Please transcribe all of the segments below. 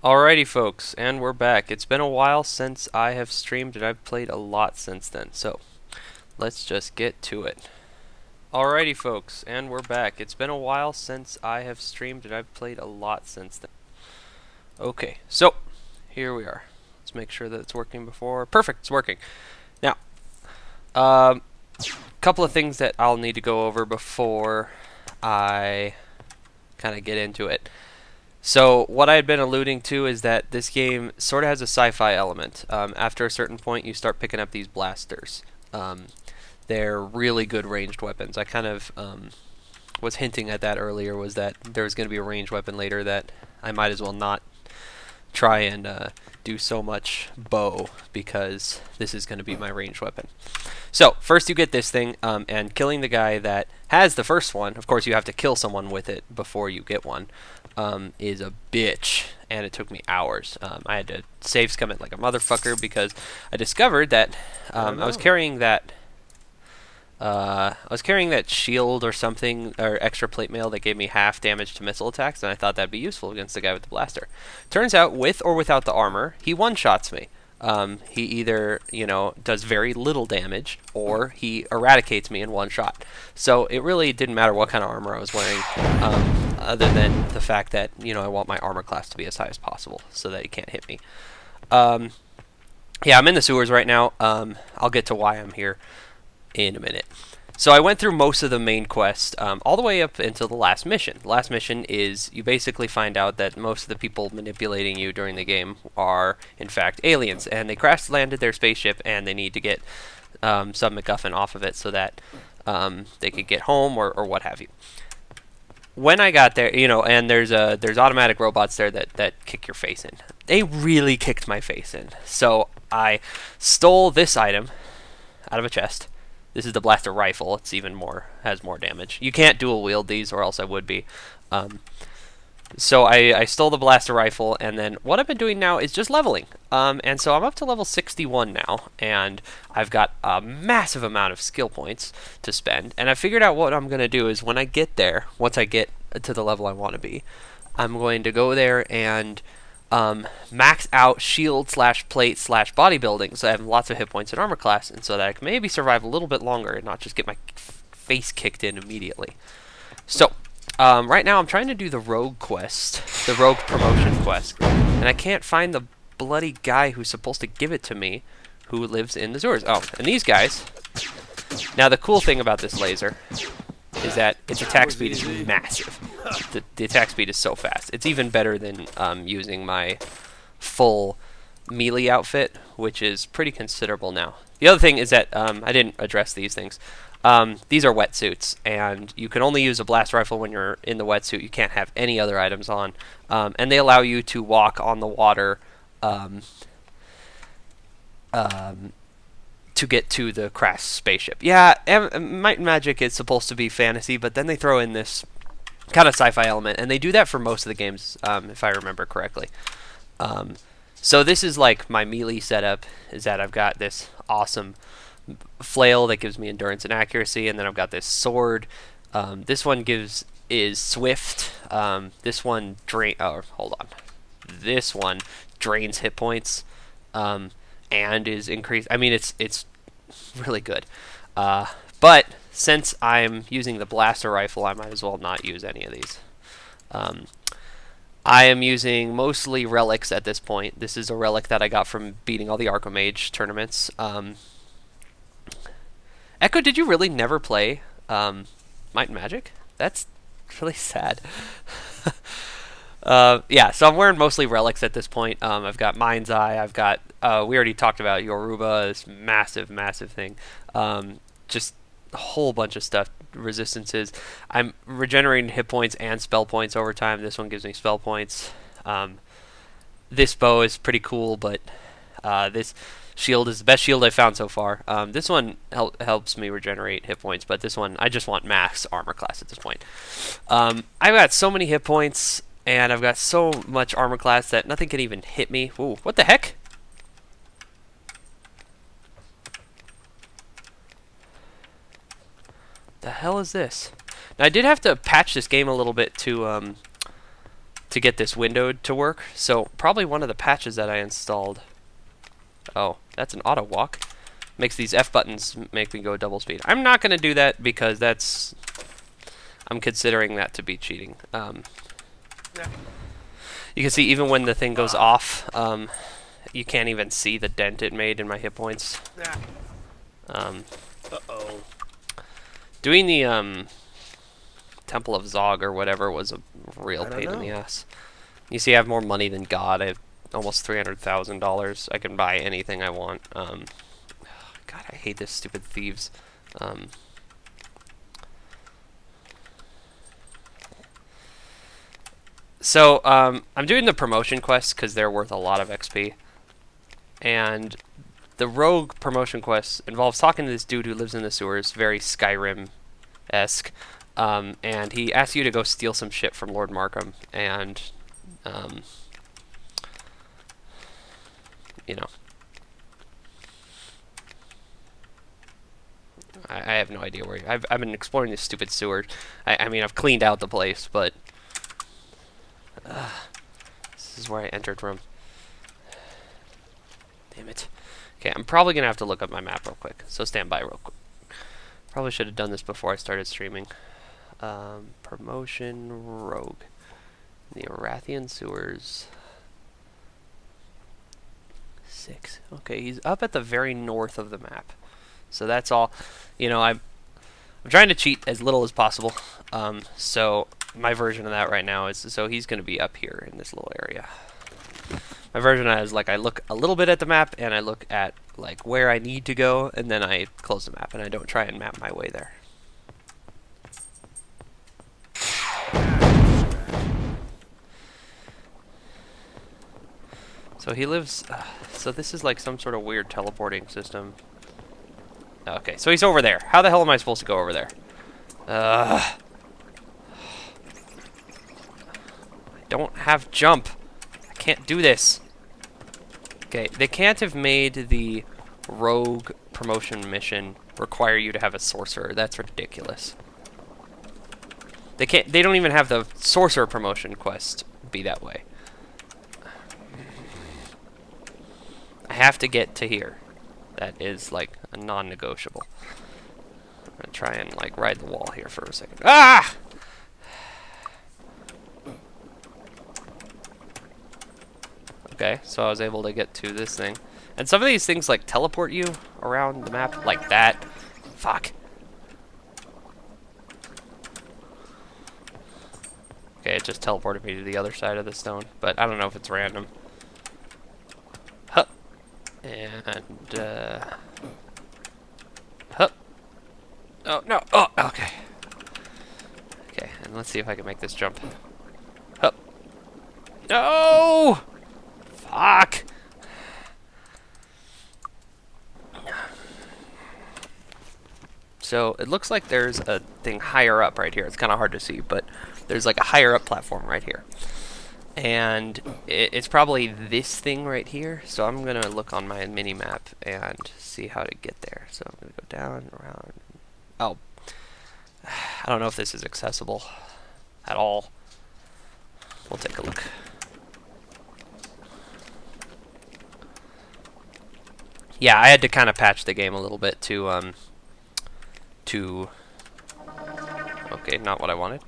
Alrighty folks, and we're back. It's been a while since I have streamed and I've played a lot since then, so let's just get to it. Alrighty folks, and we're back. It's been a while since I have streamed and I've played a lot since then. Okay, so here we are. Let's make sure that it's working before. Perfect, it's working. Now, a couple of things that I'll need to go over before I kind of get into it. So what I had been alluding to is that this game sort of has a sci-fi element. After a certain point, you start picking up these blasters. They're really good ranged weapons. I kind of was hinting at that earlier, was that there was going to be a ranged weapon later that I might as well not try and do so much bow, because this is going to be my ranged weapon. So first you get this thing, and killing the guy that has the first one, of course you have to kill someone with it before you get one, is a bitch, and it took me hours. I had to save scum it like a motherfucker because I discovered that I was carrying that shield or something, or extra plate mail that gave me half damage to missile attacks, and I thought that'd be useful against the guy with the blaster. Turns out, with or without the armor, he one-shots me. He either, does very little damage, or he eradicates me in one shot. So it really didn't matter what kind of armor I was wearing, other than the fact that, I want my armor class to be as high as possible so that he can't hit me. Yeah, I'm in the sewers right now. I'll get to why I'm here in a minute. So I went through most of the main quest, all the way up until the last mission. The last mission is you basically find out that most of the people manipulating you during the game are, in fact, aliens, and they crash-landed their spaceship, and they need to get some MacGuffin off of it so that they could get home or what have you. When I got there, and there's automatic robots there that kick your face in. They really kicked my face in. So I stole this item out of a chest. This is the blaster rifle. It's has more damage. You can't dual wield these, or else I would be. So I stole the blaster rifle, and then what I've been doing now is just leveling. And so I'm up to level 61 now, and I've got a massive amount of skill points to spend. And I figured out what I'm going to do is when I get there, once I get to the level I want to be, I'm going to go there and max out shield / plate / bodybuilding, so I have lots of hit points and armor class, and so that I can maybe survive a little bit longer and not just get my face kicked in immediately. So right now I'm trying to do the rogue quest, the rogue promotion quest, and I can't find the bloody guy who's supposed to give it to me, who lives in the sewers. Oh, and these guys. Now the cool thing about this laser is that its attack speed is massive. The attack speed is so fast. It's even better than using my full melee outfit, which is pretty considerable now. The other thing is that I didn't address these things. These are wetsuits, and you can only use a blast rifle when you're in the wetsuit. You can't have any other items on. And they allow you to walk on the water to get to the crashed spaceship. Yeah, Might and Magic is supposed to be fantasy, but then they throw in this kind of sci-fi element, and they do that for most of the games, if I remember correctly. So this is like my melee setup, is that I've got this awesome flail that gives me endurance and accuracy, and then I've got this sword. This one is swift. This one This one drains hit points. And is increased. I mean, it's really good. But since I'm using the blaster rifle, I might as well not use any of these. I am using mostly relics at this point. This is a relic that I got from beating all the Archmage tournaments. Echo, did you really never play Might and Magic? That's really sad. Yeah, so I'm wearing mostly relics at this point. I've got Mind's Eye. I've got, we already talked about Yoruba, this massive, massive thing. Just a whole bunch of stuff. Resistances. I'm regenerating hit points and spell points over time. This one gives me spell points. This bow is pretty cool, but this shield is the best shield I've found so far. This one helps me regenerate hit points, but this one, I just want max armor class at this point. I've got so many hit points, and I've got so much armor class that nothing can even hit me. Ooh, what the heck? The hell is this? Now, I did have to patch this game a little bit to to get this window to work. So probably one of the patches that I installed. Oh, that's an auto walk. Makes these F buttons make me go double speed. I'm not going to do that because I'm considering that to be cheating. You can see even when the thing goes off, you can't even see the dent it made in my hit points. Uh-oh. Doing the Temple of Zog or whatever was a real pain in the ass. You see, I have more money than God. I have almost $300,000. I can buy anything I want. God, I hate this stupid thieves. So, I'm doing the promotion quests because they're worth a lot of XP. And the rogue promotion quest involves talking to this dude who lives in the sewers, very Skyrim-esque. And he asks you to go steal some shit from Lord Markham, and, you know. I have no idea where I've been exploring this stupid sewer. I mean, I've cleaned out the place, but this is where I entered from. Damn it. Okay, I'm probably gonna have to look up my map real quick, so stand by real quick. Probably should have done this before I started streaming. Promotion rogue. The Arathian sewers. 6. Okay, he's up at the very north of the map. So that's all. You know, I'm trying to cheat as little as possible. So my version of that right now is, so he's going to be up here in this little area. My version of that is like I look a little bit at the map and I look at like where I need to go, and then I close the map and I don't try and map my way there. So he lives, so this is like some sort of weird teleporting system. Okay, so he's over there. How the hell am I supposed to go over there? I don't have jump. I can't do this. Okay, they can't have made the rogue promotion mission require you to have a sorcerer. That's ridiculous. They don't even have the sorcerer promotion quest be that way. I have to get to here. That is like a non-negotiable. I'm gonna try and like ride the wall here for a second. Ah! Okay, so I was able to get to this thing. And some of these things like teleport you around the map like that. Fuck. Okay, it just teleported me to the other side of the stone, but I don't know if it's random. Huh. And, huh. Oh, no. Oh, okay. Okay, and let's see if I can make this jump. Huh. No! Fuck! So, it looks like there's a thing higher up right here. It's kind of hard to see, but there's like a higher up platform right here. And it's probably this thing right here. So I'm going to look on my mini-map and see how to get there. So I'm going to go down, around. Oh. I don't know if this is accessible at all. We'll take a look. Yeah, I had to kind of patch the game a little bit to okay, not what I wanted,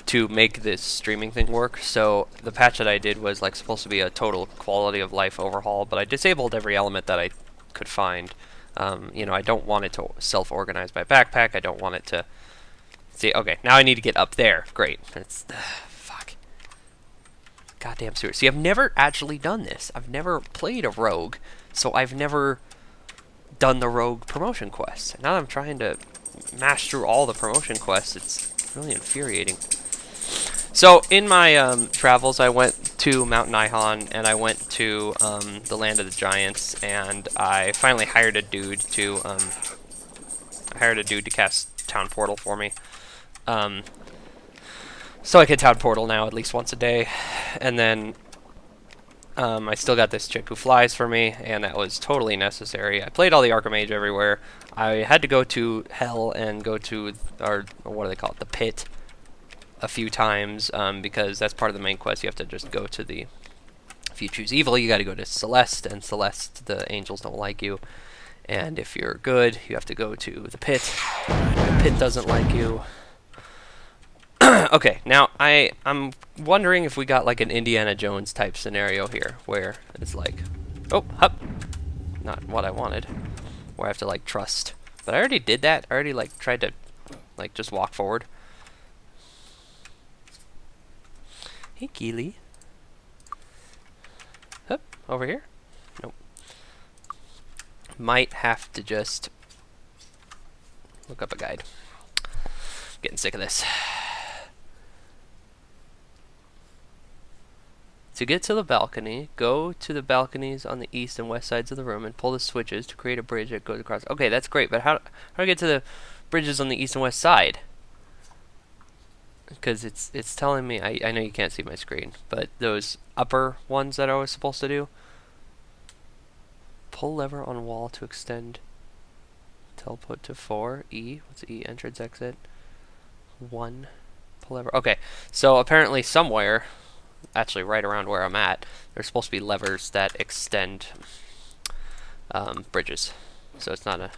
to make this streaming thing work. So the patch that I did was like supposed to be a total quality of life overhaul, but I disabled every element that I could find. You know, I don't want it to self-organize by backpack. I don't want it to see. Okay, now I need to get up there. Great. That's fuck. Goddamn sewer. See, I've never actually done this. I've never played a rogue, so I've never done the rogue promotion quests. And now I'm trying to mash through all the promotion quests. It's really infuriating. So in my travels, I went to Mount Nihon and I went to the Land of the Giants, and I finally hired a dude to cast Town Portal for me. So I can Town Portal now at least once a day, and then I still got this chick who flies for me, and that was totally necessary. I played all the Archmage everywhere. I had to go to Hell and go to, or what do they call it, the Pit. a few times because that's part of the main quest. You have to just go to the... If you choose evil, you got to go to Celeste, and Celeste, the angels don't like you. And if you're good, you have to go to the pit. The pit doesn't like you. Okay, now I'm wondering if we got like an Indiana Jones type scenario here, where it's like, oh, hup, not what I wanted, where I have to like trust. But I already did that. I already like tried to like just walk forward. Hey, Keely. Hup, over here. Nope. Might have to just look up a guide. Getting sick of this. To get to the balcony, go to the balconies on the east and west sides of the room and pull the switches to create a bridge that goes across. Okay, that's great, but how do I get to the bridges on the east and west side? Because it's telling me, I know you can't see my screen, but those upper ones that I was supposed to do. Pull lever on wall to extend. Teleport to 4. E. What's E? Entrance, exit. 1. Pull lever. Okay, so apparently somewhere, actually right around where I'm at, there's supposed to be levers that extend bridges. So it's not a...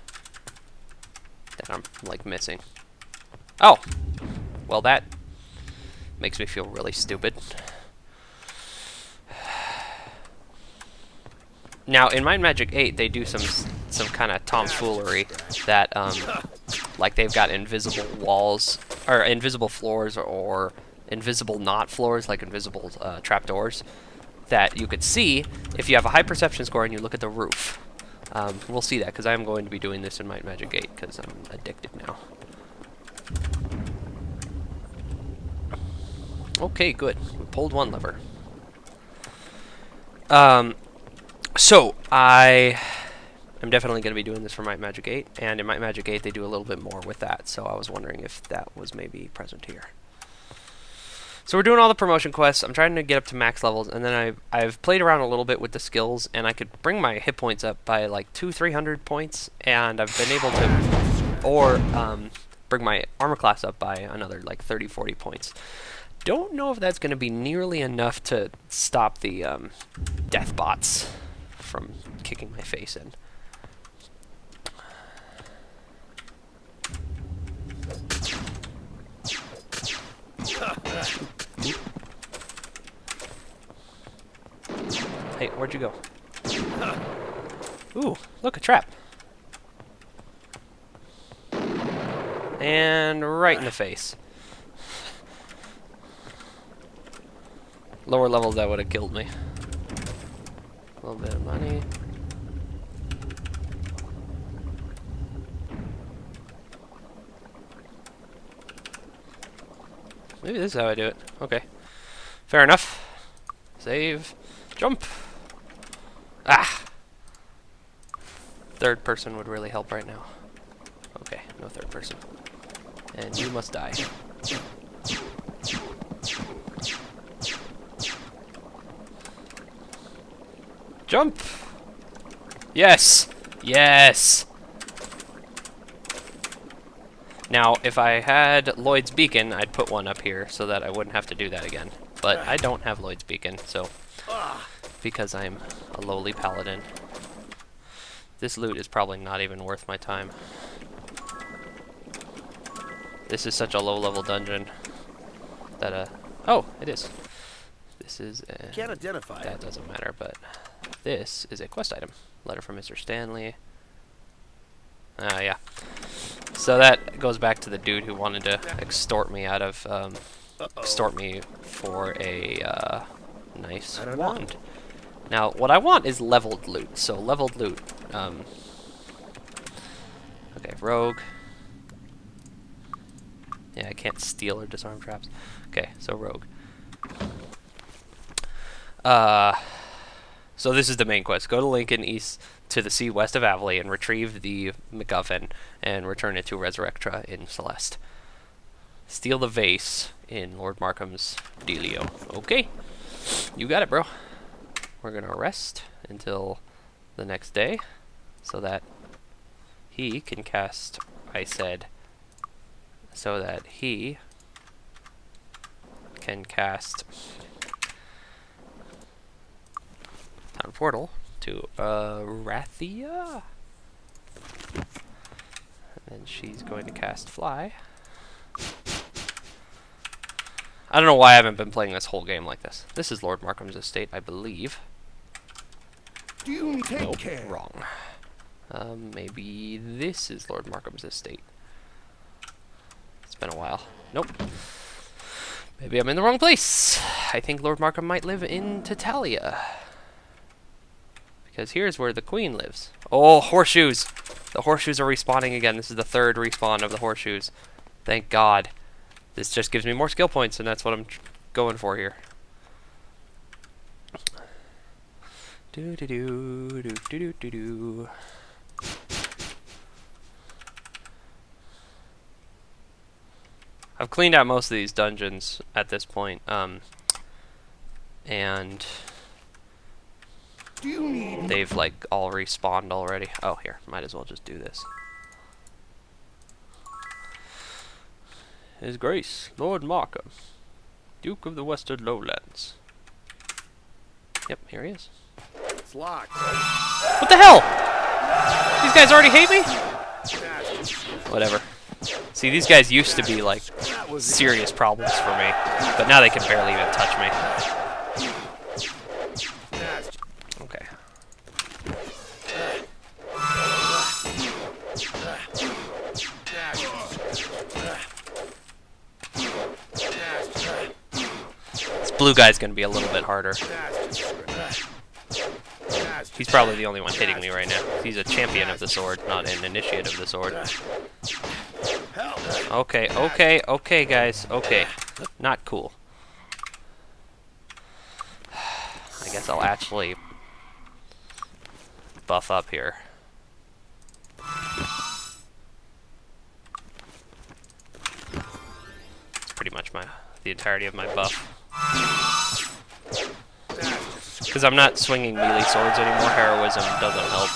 that I'm like missing. Oh! Well, that makes me feel really stupid. Now, in Might and Magic 8, they do some kind of tomfoolery that, like they've got invisible walls, or invisible floors, or invisible not floors, like invisible trapdoors, that you could see if you have a high perception score and you look at the roof. We'll see that, because I'm going to be doing this in Might and Magic 8, because I'm addicted now. Okay, good. We pulled one lever. So, I am definitely going to be doing this for Might and Magic 8, and in Might and Magic 8 they do a little bit more with that, so I was wondering if that was maybe present here. So we're doing all the promotion quests. I'm trying to get up to max levels, and then I've played around a little bit with the skills, and I could bring my hit points up by like 200-300 points, and I've been able to, or bring my armor class up by another like 30-40 points. Don't know if that's going to be nearly enough to stop the death bots from kicking my face in. Hey, where'd you go? Ooh, look, a trap. And right in the face. Lower levels, that would have killed me. A little bit of money. Maybe this is how I do it. Okay. Fair enough. Save. Jump. Ah! Third person would really help right now. Okay, no third person. And you must die. Jump! Yes! Yes! Now, if I had Lloyd's Beacon, I'd put one up here so that I wouldn't have to do that again. But I don't have Lloyd's Beacon, so... because I'm a lowly paladin. This loot is probably not even worth my time. This is such a low-level dungeon that, oh, it is. This is... Can't identify that doesn't matter, but... this is a quest item. Letter from Mr. Stanley. Yeah. So that goes back to the dude who wanted to extort me out of, extort me for a, nice wand. Now, what I want is leveled loot. So, leveled loot, okay, rogue. Yeah, I can't steal or disarm traps. Okay, so rogue. So this is the main quest. Go to Lincoln east to the sea west of Avali and retrieve the MacGuffin and return it to Resurrectra in Celeste. Steal the vase in Lord Markham's dealio. Okay, you got it, bro. We're gonna rest until the next day so that he can cast, I said, so that he can cast Town Portal to Rathia. And then she's going to cast Fly. I don't know why I haven't been playing this whole game like this. This is Lord Markham's estate, I believe. Nope, wrong. Maybe this is Lord Markham's estate. It's been a while. Nope. Maybe I'm in the wrong place. I think Lord Markham might live in Tatalia. Because here's where the Queen lives. Oh, horseshoes! The horseshoes are respawning again. This is the third respawn of the horseshoes. Thank God. This just gives me more skill points, and that's what I'm going for here. Do do do do do do do. I've cleaned out most of these dungeons at this point, and they've like all respawned already. Oh, here, might as well just do this. His Grace, Lord Markham, Duke of the Western Lowlands. Yep, here he is. It's locked. What the hell? These guys already hate me? Whatever. See, these guys used to be like serious problems for me, but now they can barely even touch me. Okay. This blue guy's gonna be a little bit harder. He's probably the only one hitting me right now. He's a champion of the sword, not an initiate of the sword. Okay, okay, okay, guys. Okay. Not cool. I guess I'll actually buff up here. It's pretty much the entirety of my buff. Because I'm not swinging melee swords anymore, heroism doesn't help.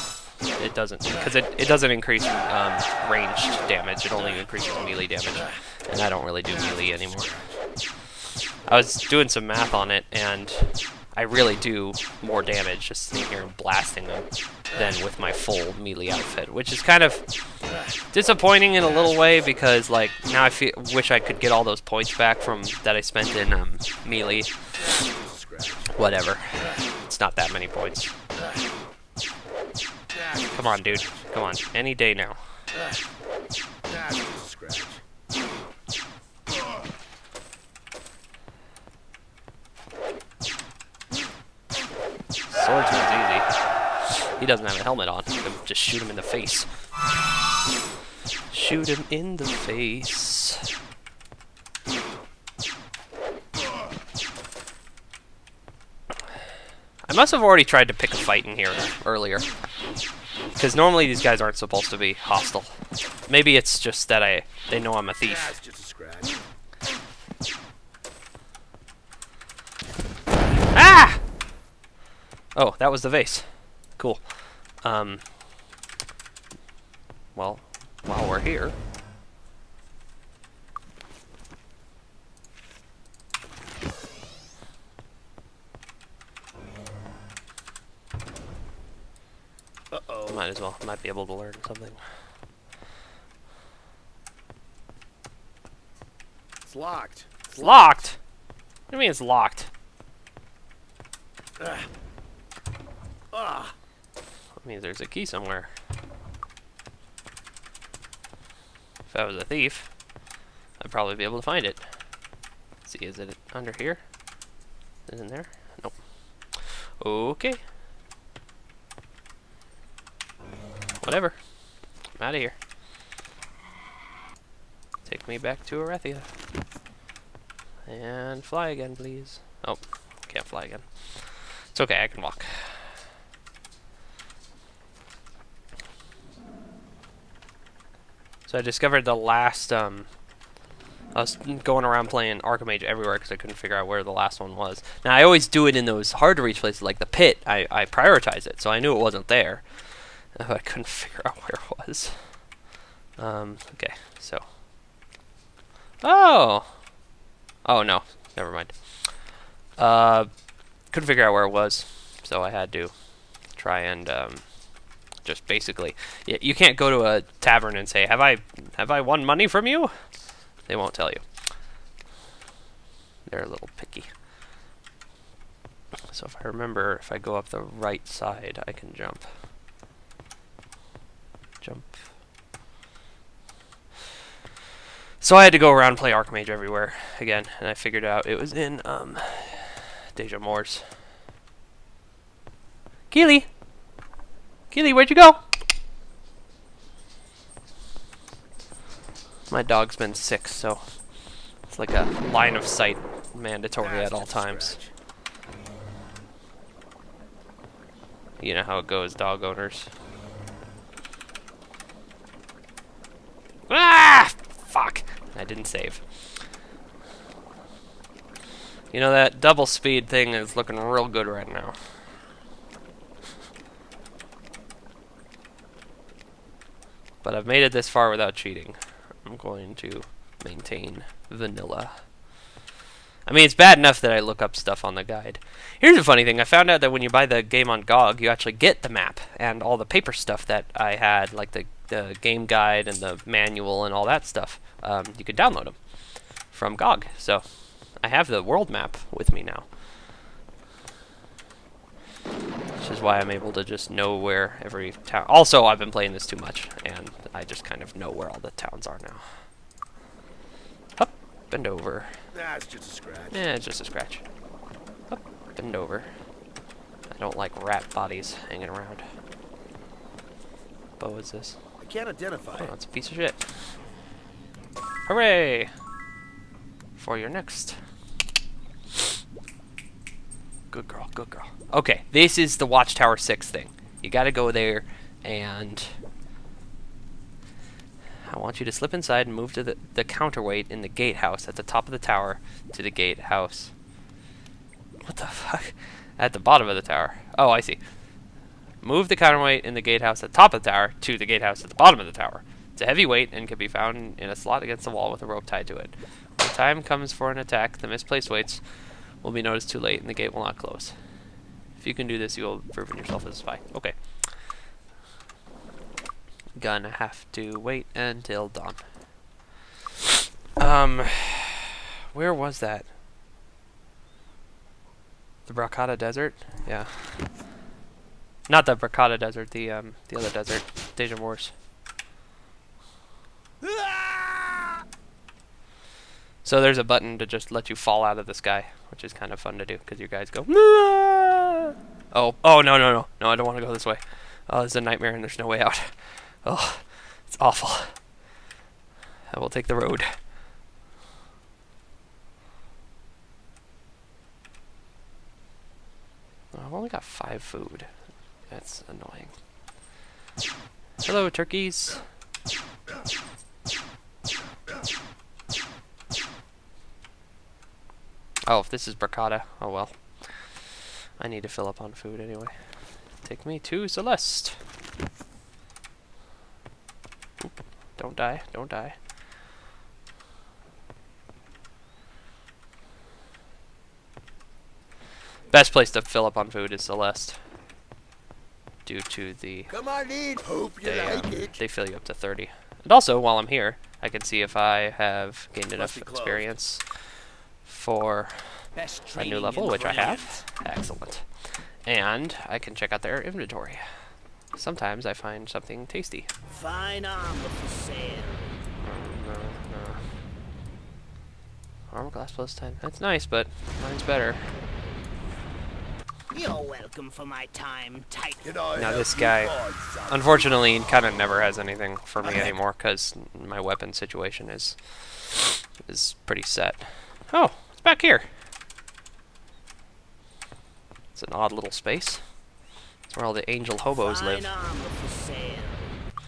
It doesn't, because it doesn't increase ranged damage, it only increases melee damage. And I don't really do melee anymore. I was doing some math on it, and I really do more damage just sitting here and blasting them than with my full melee outfit, which is kind of disappointing in a little way, because like now I wish I could get all those points back from that I spent in melee. Whatever. It's not that many points. Come on, dude. Come on. Any day now. Swordsman's easy. He doesn't have a helmet on. Just shoot him in the face. Shoot him in the face. I must have already tried to pick a fight in here earlier. Because normally these guys aren't supposed to be hostile. Maybe it's just that they know I'm a thief. Ah! Oh, that was the vase. Cool. Well, while we're here... Might as well. Might be able to learn something. It's locked. It's locked? What do you mean it's locked? That means there's a key somewhere. If I was a thief, I'd probably be able to find it. Let's see, is it under here? Is it in there? Nope. Okay. Whatever. I'm out of here. Take me back to Arathia. And fly again, please. Oh, can't fly again. It's okay, I can walk. So I discovered the last, I was going around playing Archmage everywhere because I couldn't figure out where the last one was. Now, I always do it in those hard-to-reach places like the pit. I prioritize it, so I knew it wasn't there. I couldn't figure out where it was. Okay, so. Oh! Oh, no. Never mind. Couldn't figure out where it was, so I had to try and just basically. You can't go to a tavern and say, "Have I won money from you?" They won't tell you. They're a little picky. So if I remember, if I go up the right side, I can jump. Jump. So I had to go around and play Archmage everywhere again, and I figured out it was in Deja Moore's. Keely! Keely, where'd you go? My dog's been sick, so it's like a line of sight mandatory at all times. You know how it goes, dog owners. Ah! Fuck! I didn't save. You know, that double speed thing is looking real good right now. But I've made it this far without cheating. I'm going to maintain vanilla. I mean, it's bad enough that I look up stuff on the guide. Here's a funny thing. I found out that when you buy the game on GOG, you actually get the map and all the paper stuff that I had, like the game guide and the manual and all that stuff. You can download them from GOG. So I have the world map with me now. Which is why I'm able to just know where every town... Also, I've been playing this too much, and I just kind of know where all the towns are now. Up, bend over. Nah, it's just a scratch. Yeah, it's just a scratch. Up, bend over. I don't like rat bodies hanging around. What bow is this? I can't identify Oh, it. it's a piece of shit. Hooray! For your next. Good girl, good girl. Okay, this is the Watchtower 6 thing. You gotta go there, and I want you to slip inside and move to the counterweight in the gatehouse at the top of the tower to the gatehouse. What the fuck? At the bottom of the tower. Oh, I see. Move the counterweight in the gatehouse at the top of the tower to the gatehouse at the bottom of the tower. It's a heavy weight and can be found in a slot against the wall with a rope tied to it. When the time comes for an attack, the misplaced weights will be noticed too late and the gate will not close. If you can do this, you will have proven yourself as a spy. Okay. Gonna have to wait until dawn. Where was that? The Bracada Desert? Yeah. Not the Bracada Desert, the other desert. Deja Moore's. So there's a button to just let you fall out of the sky, which is kind of fun to do, because your guys go, "Ah!" Oh, no, I don't want to go this way. Oh, this is a nightmare and there's no way out. Oh, it's awful. I will take the road. Oh, I've only got 5 food. That's annoying. Hello, turkeys. Oh, if this is Bracada, oh well. I need to fill up on food anyway. Take me to Celeste. Oop, don't die, don't die. Best place to fill up on food is Celeste. Due to the... Come on in. Hope you like it. They fill you up to 30. And also, while I'm here, I can see if I have gained enough experience for a new level, which I have. Excellent. And I can check out their inventory. Sometimes I find something tasty. Fine armor for sale. Armor class plus 10. That's nice, but mine's better. You're welcome for my time, tight. Now this guy, unfortunately, kind of never has anything for me anymore because my weapon situation is pretty set. Oh, it's back here. It's an odd little space. It's where all the angel hobos live. Fine armor for sale.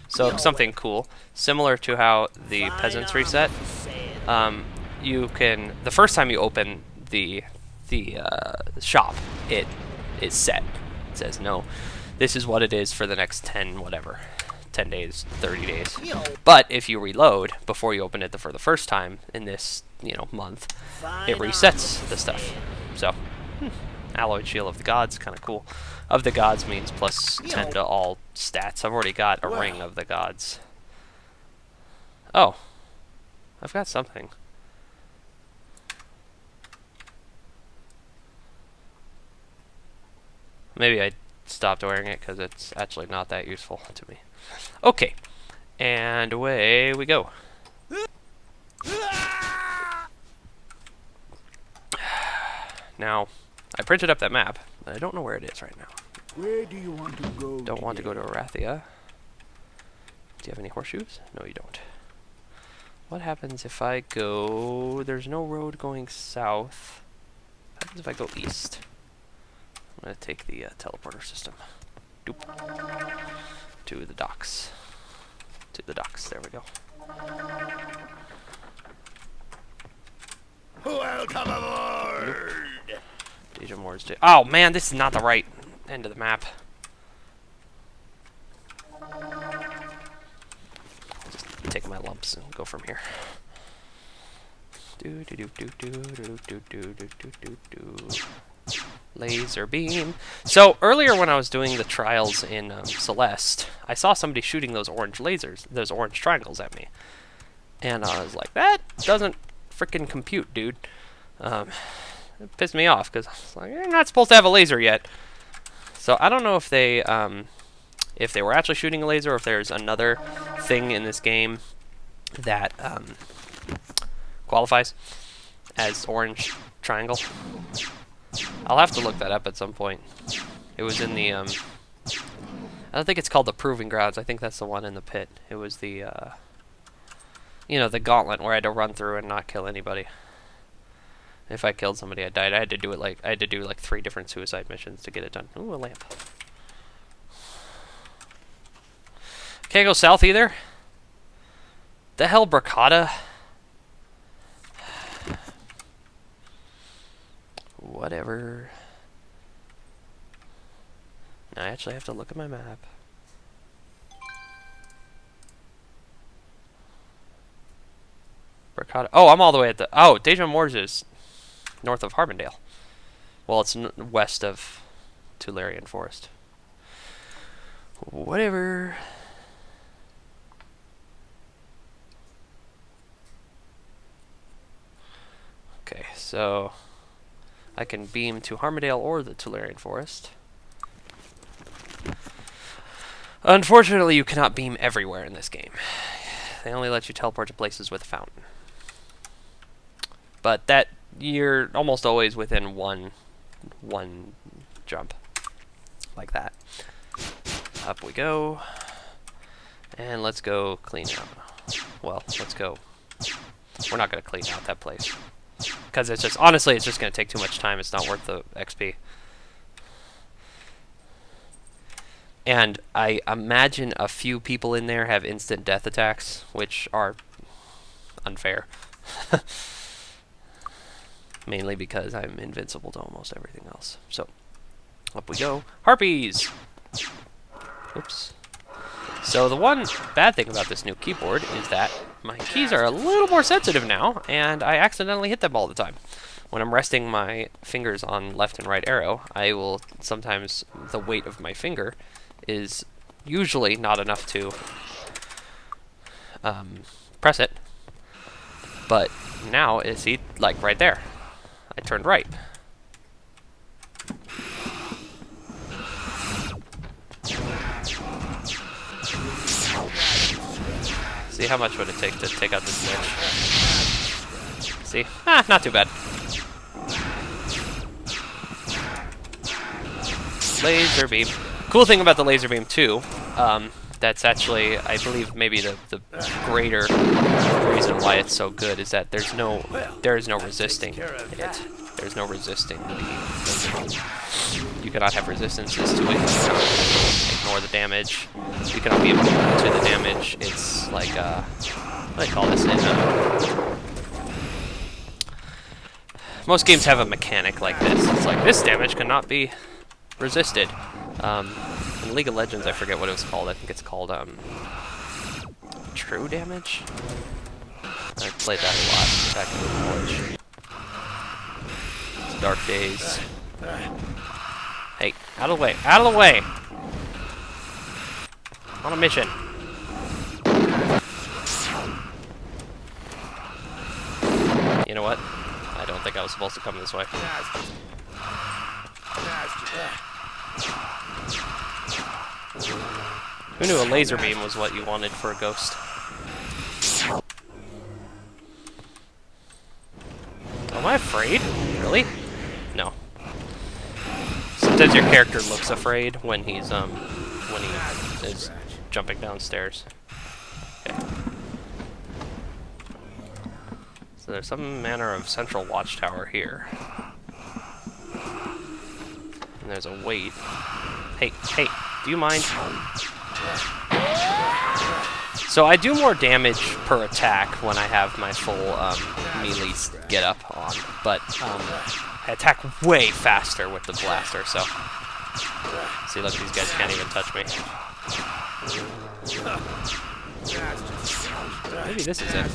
So something cool, similar to how the Fine peasants armor reset. for sale. You can, the first time you open the shop, it is set. It says no, this is what it is for the next 10 10 days, 30 days. But if you reload before you open it for the first time in this, month, it resets the stuff. So, alloyed shield of the gods, kind of cool. Of the gods means plus 10 to all stats. I've already got a ring of the gods. Oh, I've got something. Maybe I stopped wearing it because it's actually not that useful to me. Okay, and away we go. Now, I printed up that map, but I don't know where it is right now. Where do you want to go? Don't want to go to Arathia. Do you have any horseshoes? No, you don't. What happens if I go... There's no road going south. What happens if I go east? I'm going to take the teleporter system. Doop. To the docks. To the docks. There we go. Welcome aboard! Deja Moore's oh man, this is not the right end of the map. Just take my lumps and go from here. Do do do do do do do do do do do. Laser beam. So earlier when I was doing the trials in Celeste, I saw somebody shooting those orange lasers, those orange triangles at me, and I was like, that doesn't frickin' compute, dude. It pissed me off because I was like, you're not supposed to have a laser yet. So I don't know if they were actually shooting a laser or if there's another thing in this game that qualifies as orange triangle. I'll have to look that up at some point. It was in the I don't think it's called the Proving Grounds. I think that's the one in the pit. It was the the gauntlet where I had to run through and not kill anybody. If I killed somebody, I died. I had to do 3 different suicide missions to get it done. Ooh, a lamp. Can't go south either. The hell, Bracata. Whatever. Now I actually have to look at my map. Bracata. Oh, I'm all the way at the... Oh, Deja Moore's is north of Harbondale. Well, it's west of Tularian Forest. Whatever. Okay, so I can beam to Harmondale or the Tularian Forest. Unfortunately, you cannot beam everywhere in this game. They only let you teleport to places with a fountain. But that you're almost always within one jump. Like that. Up we go. And let's go clean out. Well, let's go. We're not going to clean out that place. Because it's just, honestly, it's just going to take too much time. It's not worth the XP. And I imagine a few people in there have instant death attacks, which are unfair. Mainly because I'm invincible to almost everything else. So, up we go. Harpies! Oops. So the one bad thing about this new keyboard is that my keys are a little more sensitive now, and I accidentally hit them all the time. When I'm resting my fingers on left and right arrow, I will sometimes, the weight of my finger is usually not enough to press it. But now, see, like right there. I turned right. See, how much would it take to take out this glitch? See? Not too bad. Laser beam. Cool thing about the laser beam, too, that's actually, I believe, maybe the greater reason why it's so good is that there is no resisting it. There's no resisting the laser beam. You cannot have resistances to it. You cannot ignore the damage. You cannot be immune to the damage. It's like, what do they call this in, most games have a mechanic like this. It's like, this damage cannot be resisted. In League of Legends, I forget what it was called. I think it's called, True Damage? I played that a lot back in college. It's Dark Days. Hey, out of the way! Out of the way! On a mission. You know what? I don't think I was supposed to come this way. Who knew a laser beam was what you wanted for a ghost? Am I afraid? Really? No. Sometimes your character looks afraid when he's when he is jumping downstairs. Okay. So there's some manner of central watchtower here. And there's a weight. Hey, hey, do you mind? So I do more damage per attack when I have my full melee get up on, but I attack way faster with the blaster, so... See, look, these guys can't even touch me. Maybe this is it.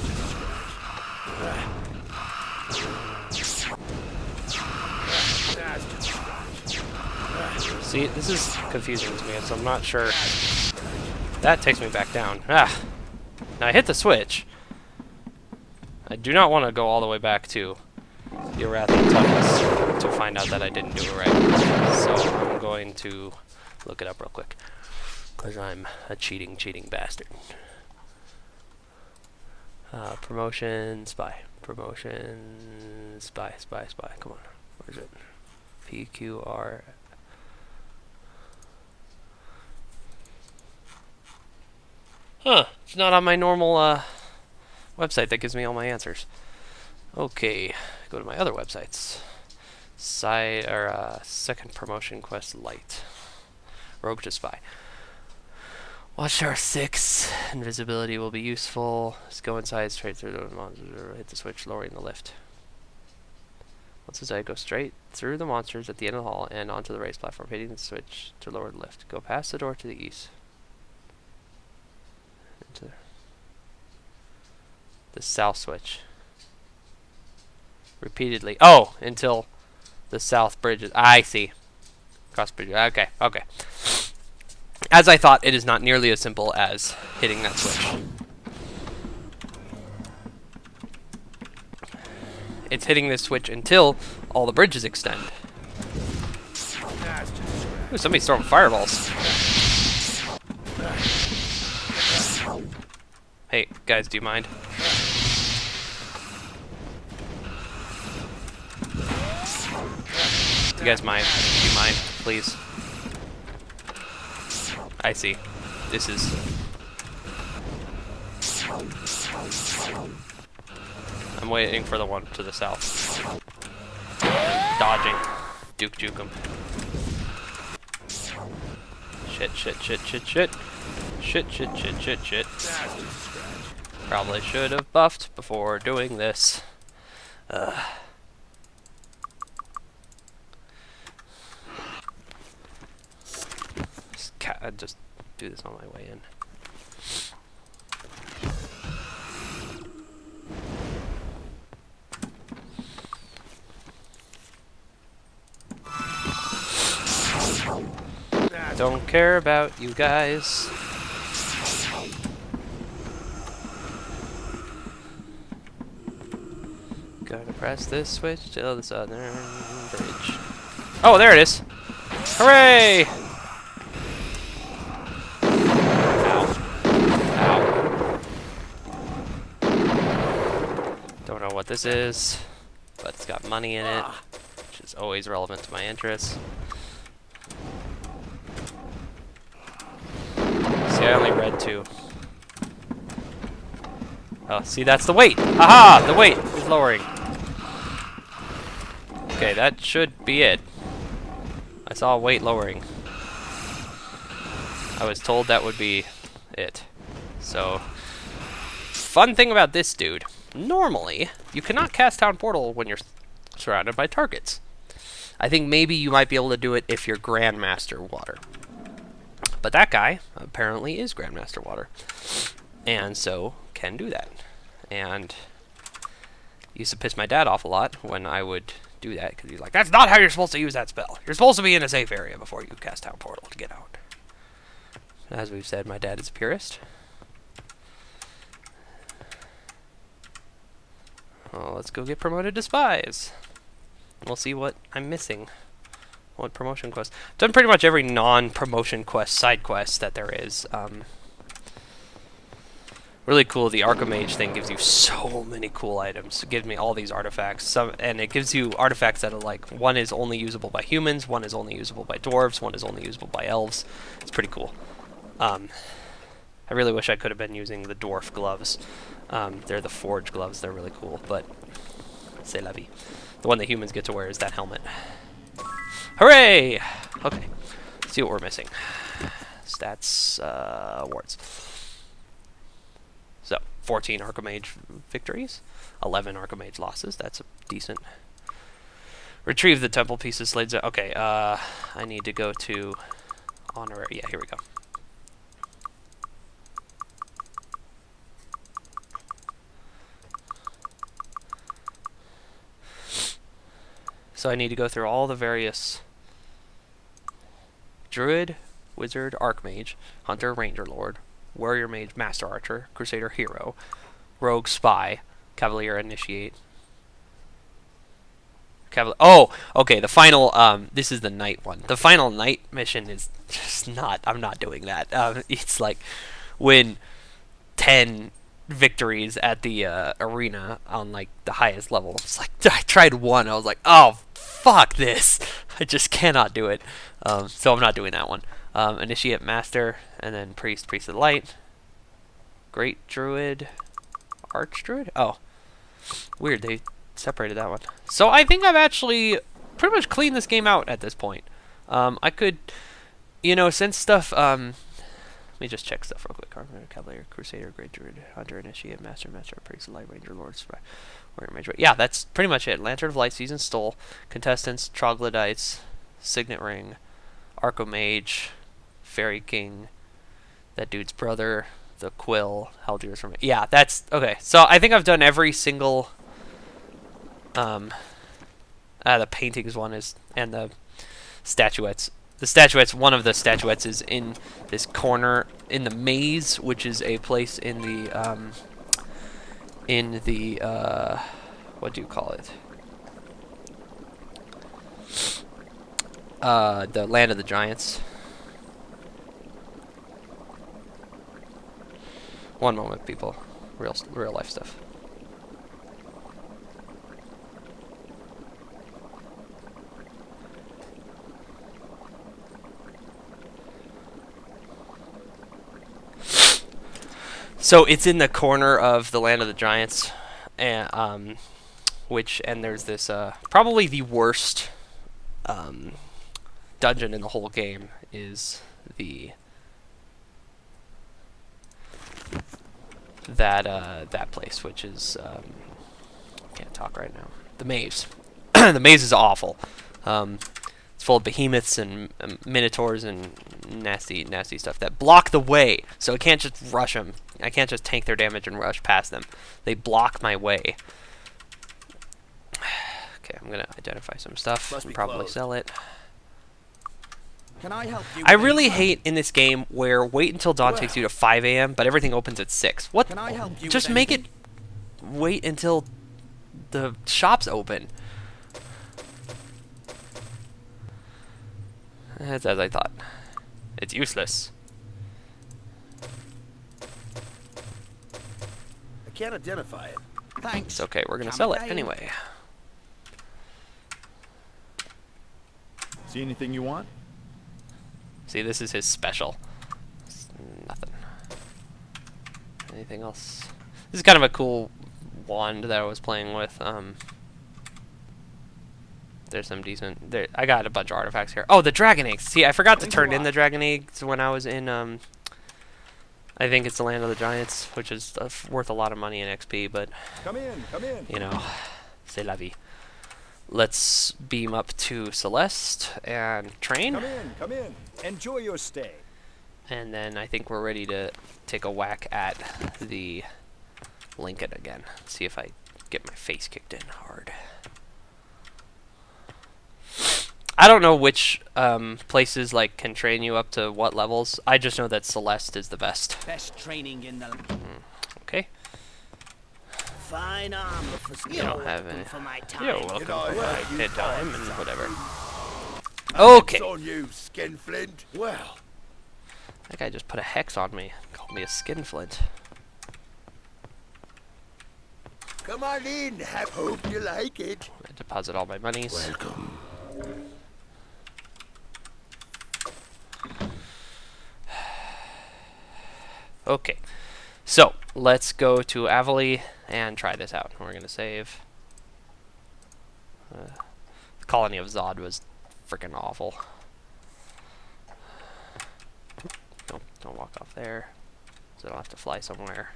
See, this is confusing to me, so I'm not sure. That takes me back down. Ah! Now I hit the switch. I do not want to go all the way back to the Arathian tunnels to find out that I didn't do it right. So I'm going to look it up real quick. Because I'm a cheating bastard. Promotion, spy. Promotion, spy. Come on. Where is it? PQR. Huh. It's not on my normal website that gives me all my answers. Okay. Go to my other websites. Second promotion quest light. Rogue to spy. Watchtower 6. Invisibility will be useful. Let's go inside, straight through the monsters. Hit the switch, lowering the lift. Once inside, go straight through the monsters at the end of the hall and onto the raised platform, hitting the switch to lower the lift. Go past the door to the east. Into the south switch. Repeatedly. Oh! Until the south bridge is... I see. Cross bridge. Okay, okay. As I thought, it is not nearly as simple as hitting that switch. It's hitting this switch until all the bridges extend. Ooh, somebody's throwing fireballs. Hey, guys, do you mind? Do you guys mind? Do you mind, please? I see. This is... I'm waiting for the one to the south. I'm dodging. Duke juke him. Shit. Shit. Probably should have buffed before doing this. I'd just do this on my way in. Don't care about you guys. Gonna press this switch till the southern bridge. Oh, there it is! Hooray! Don't know what this is, but it's got money in it, which is always relevant to my interests. See, I only read 2. Oh, see, that's the weight! Aha! The weight is lowering. Okay, that should be it. I saw weight lowering. I was told that would be it. So, fun thing about this dude. Normally, you cannot cast Town Portal when you're surrounded by targets. I think maybe you might be able to do it if you're Grandmaster Water. But that guy apparently is Grandmaster Water, and so can do that. And used to piss my dad off a lot when I would do that, because he's like, "That's not how you're supposed to use that spell. You're supposed to be in a safe area before you cast Town Portal to get out." As we've said, my dad is a purist. Well, let's go get promoted to spies. We'll see what I'm missing. What promotion quest? I've done pretty much every non-promotion quest, side quest that there is. Really cool. The Archimage thing gives you so many cool items. It gives me all these artifacts. And it gives you artifacts that are like, one is only usable by humans, one is only usable by dwarves, one is only usable by elves. It's pretty cool. I really wish I could have been using the dwarf gloves. They're the forge gloves. They're really cool, but c'est la vie. The one that humans get to wear is that helmet. Hooray! Okay, let's see what we're missing. Stats, awards. So, 14 Archimage victories, 11 Archimage losses. That's a decent. Retrieve the temple pieces, Slades. Okay, I need to go to honorary. Yeah, here we go. So I need to go through all the various Druid, Wizard, Archmage, Hunter, Ranger Lord, Warrior Mage, Master Archer, Crusader Hero, Rogue Spy, Cavalier Initiate. Oh, okay, the final, this is the night one. The final night mission is just not, I'm not doing that. It's like, win 10 victories at the arena on like the highest level. It's like, I tried one, I was like, oh, fuck this. I just cannot do it. So I'm not doing that one. Initiate Master, and then Priest, Priest of the Light, Great Druid, Archdruid? Oh, weird, they separated that one. So I think I've actually pretty much cleaned this game out at this point. I could, you know, since stuff, let me just check stuff real quick. Armor, Cavalier, Crusader, Great Druid, Hunter, Initiate, Master, Master, Priest, Light, Ranger, Lord, Spy, Warrior, Mage. Yeah, that's pretty much it. Lantern of Light, Season Stole, Contestants, Troglodytes, Signet Ring, Archomage, Fairy King, that dude's brother, the Quill, Haldir's from it. Yeah, that's okay. So I think I've done every single the paintings one is, and the statuettes. The statuettes, one of the statuettes is in this corner in the maze, which is a place in the what do you call it? The Land of the Giants. One moment, people. Real life stuff. So it's in the corner of the Land of the Giants, and there's this probably the worst dungeon in the whole game is that place, which is can't talk right now. The maze. The maze is awful. It's full of behemoths and minotaurs and nasty stuff that block the way, so I can't just rush them. I can't just tank their damage and rush past them. They block my way. Okay, I'm gonna identify some stuff and probably sell it. Can I help you? I really hate in this game where wait until dawn takes you to 5 a.m. but everything opens at 6. What? Can I help you just with make anything? it wait until the shops open. That's as I thought. It's useless. I can't identify it. Thanks. It's okay, we're gonna Come sell it again. anyway. See anything you want? See, this is his special. It's nothing. Anything else? This is kind of a cool wand that I was playing with. There's some decent. I got a bunch of artifacts here. Oh, the dragon eggs. See, I forgot to turn in the dragon eggs when I was in. I think it's the Land of the Giants, which is worth a lot of money in XP. But Come in. you know, c'est la vie. Let's beam up to Celeste and train. Come in. Enjoy your stay. And then I think we're ready to take a whack at the Lincoln again. See if I get my face kicked in hard. I don't know which places like can train you up to what levels. I just know that Celeste is the best. Best training in the Okay. fine armor for You don't have any. for my time. You're welcome for my good time and whatever. Hex Okay. on you, skinflint. Well, That guy just put a hex on me. Called me a skinflint. come on in. Hope you like it. I deposit all my monies. Welcome. Okay. So, let's go to Avali and try this out. We're going to save. The colony of Zod was freaking awful. Don't walk off there. So I don't have to fly somewhere.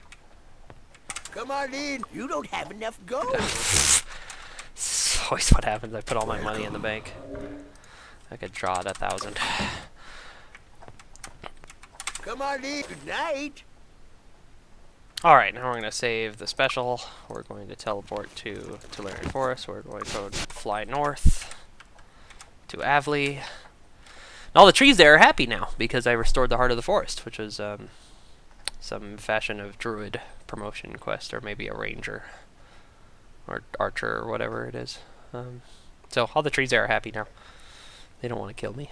Come on in. You don't have enough gold. It's always what happens. I put all my money in the bank. I could draw at 1,000. Come on in. Good night. Alright, now we're going to save the special. We're going to teleport to Tolarian Forest. We're going to fly north to Avli. And all the trees there are happy now because I restored the Heart of the Forest, which was some fashion of druid promotion quest, or maybe a ranger or archer or whatever it is. So all the trees there are happy now. They don't want to kill me.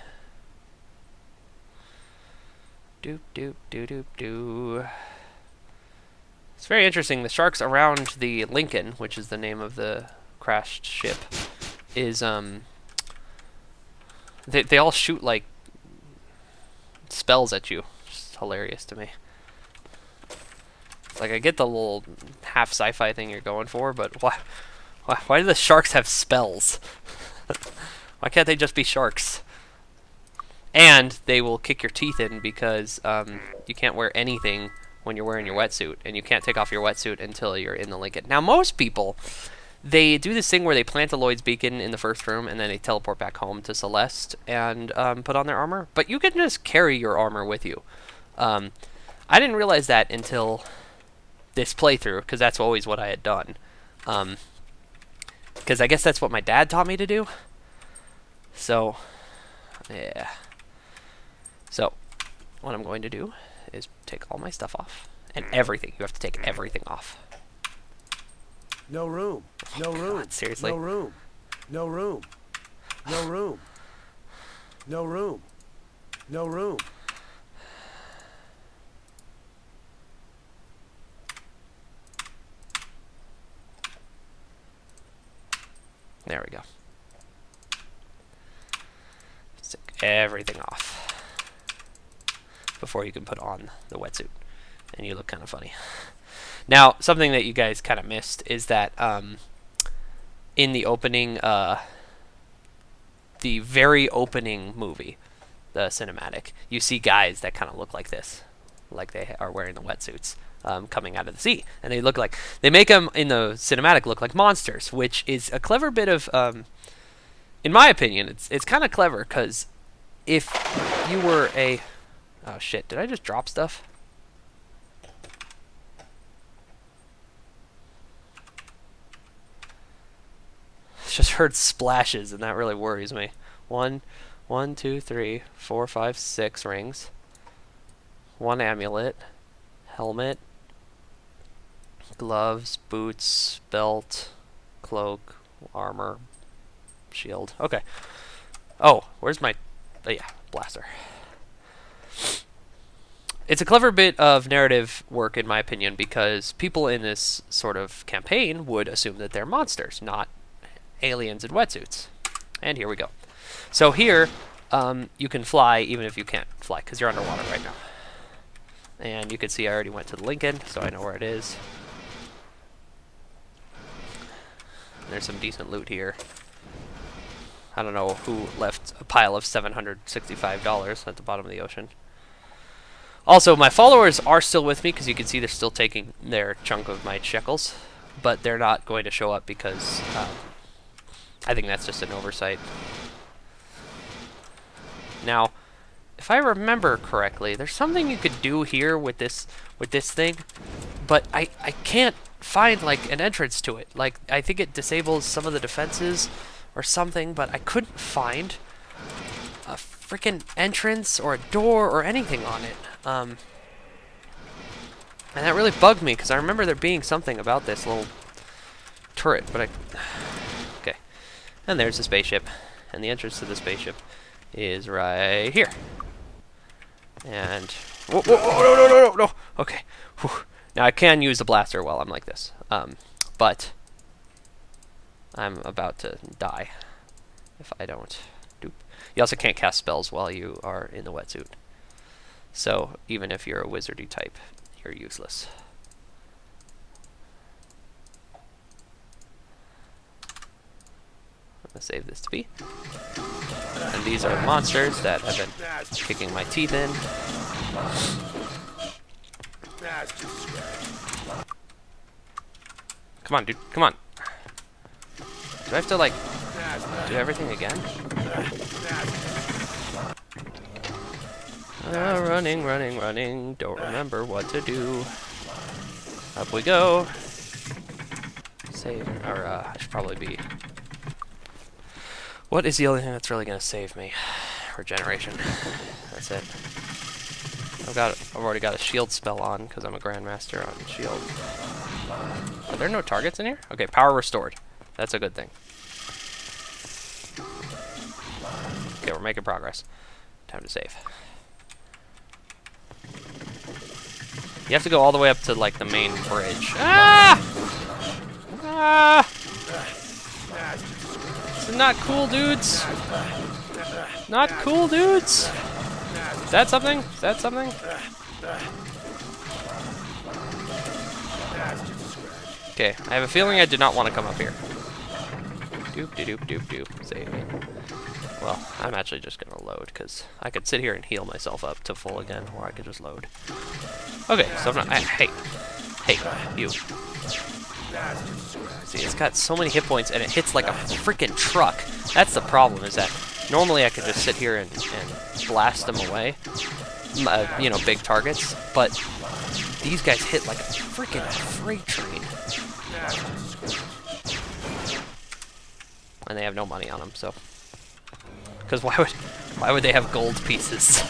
Doop doop doop doop doo. It's very interesting. The sharks around the Lincoln, which is the name of the crashed ship, is they all shoot like spells at you. It's hilarious to me. It's like, I get the little half sci-fi thing you're going for, but why do the sharks have spells? Why can't they just be sharks? And they will kick your teeth in because you can't wear anything when you're wearing your wetsuit, and you can't take off your wetsuit until you're in the Lincoln. Now, most people, they do this thing where they plant a Lloyd's beacon in the first room, and then they teleport back home to Celeste and put on their armor. But you can just carry your armor with you. I didn't realize that until this playthrough, because that's always what I had done. Because I guess that's what my dad taught me to do. So, yeah. So, what I'm going to do is take all my stuff off. And everything. You have to take everything off. No room. No room. God, seriously? No room. No room. No room. No room. No room. There we go. Let's take everything off before you can put on the wetsuit. And you look kind of funny. Now, something that you guys kind of missed is that in the opening, the very opening movie, the cinematic, you see guys that kind of look like this, like they are wearing the wetsuits coming out of the sea, and they make them in the cinematic look like monsters, which is a clever bit of, in my opinion, it's kind of clever, because if you were a, oh shit, did I just drop stuff? Just heard splashes, and that really worries me. 1, 2, 3, 4, 5, 6 rings. 1 amulet. Helmet. Gloves, boots, belt, cloak, armor, shield. Okay. Oh, where's my... Oh, yeah, blaster. It's a clever bit of narrative work, in my opinion, because people in this sort of campaign would assume that they're monsters, not aliens in wetsuits. And here we go. So here, you can fly even if you can't fly, because you're underwater right now. And you can see I already went to the Lincoln, so I know where it is. There's some decent loot here. I don't know who left a pile of $765 at the bottom of the ocean. Also, my followers are still with me, because you can see they're still taking their chunk of my shekels. But they're not going to show up because I think that's just an oversight. Now, if I remember correctly, there's something you could do here with this thing, but I can't find like an entrance to it. Like I think it disables some of the defenses or something, but I couldn't find a freaking entrance or a door or anything on it. And that really bugged me because I remember there being something about this little turret, but okay. And there's the spaceship, and the entrance to the spaceship is right here. And whoa, whoa, whoa, no, no, no, no, no. Okay. Whew. Now I can use the blaster while I'm like this, but I'm about to die if I don't. Doop. You also can't cast spells while you are in the wetsuit. So even if you're a wizardy type, you're useless. I'm gonna save this to be. And these are monsters that have been kicking my teeth in. Come on, dude. Come on. Do I have to, like, do everything again? Running, running, running. Don't remember what to do. Up we go. Save. Or, I should probably be... What is the only thing that's really going to save me? Regeneration. That's it. I've already got a shield spell on because I'm a grandmaster on shield. Are there no targets in here? Okay, power restored. That's a good thing. Okay, we're making progress. Time to save. You have to go all the way up to like the main bridge. Ah! Ah! This is not cool, dudes. Not cool, dudes. Is that something? Is that something? Okay, I have a feeling I did not want to come up here. Doop de doop doop doop. Save me. Well, I'm actually just gonna load because I could sit here and heal myself up to full again, or I could just load. Okay, so I'm not. Hey, you. See, it's got so many hit points and it hits like a freaking truck. That's the problem. Is that normally I could just sit here and blast them away, you know, big targets, but these guys hit like a freaking freight train. And they have no money on them, so. Because why would they have gold pieces?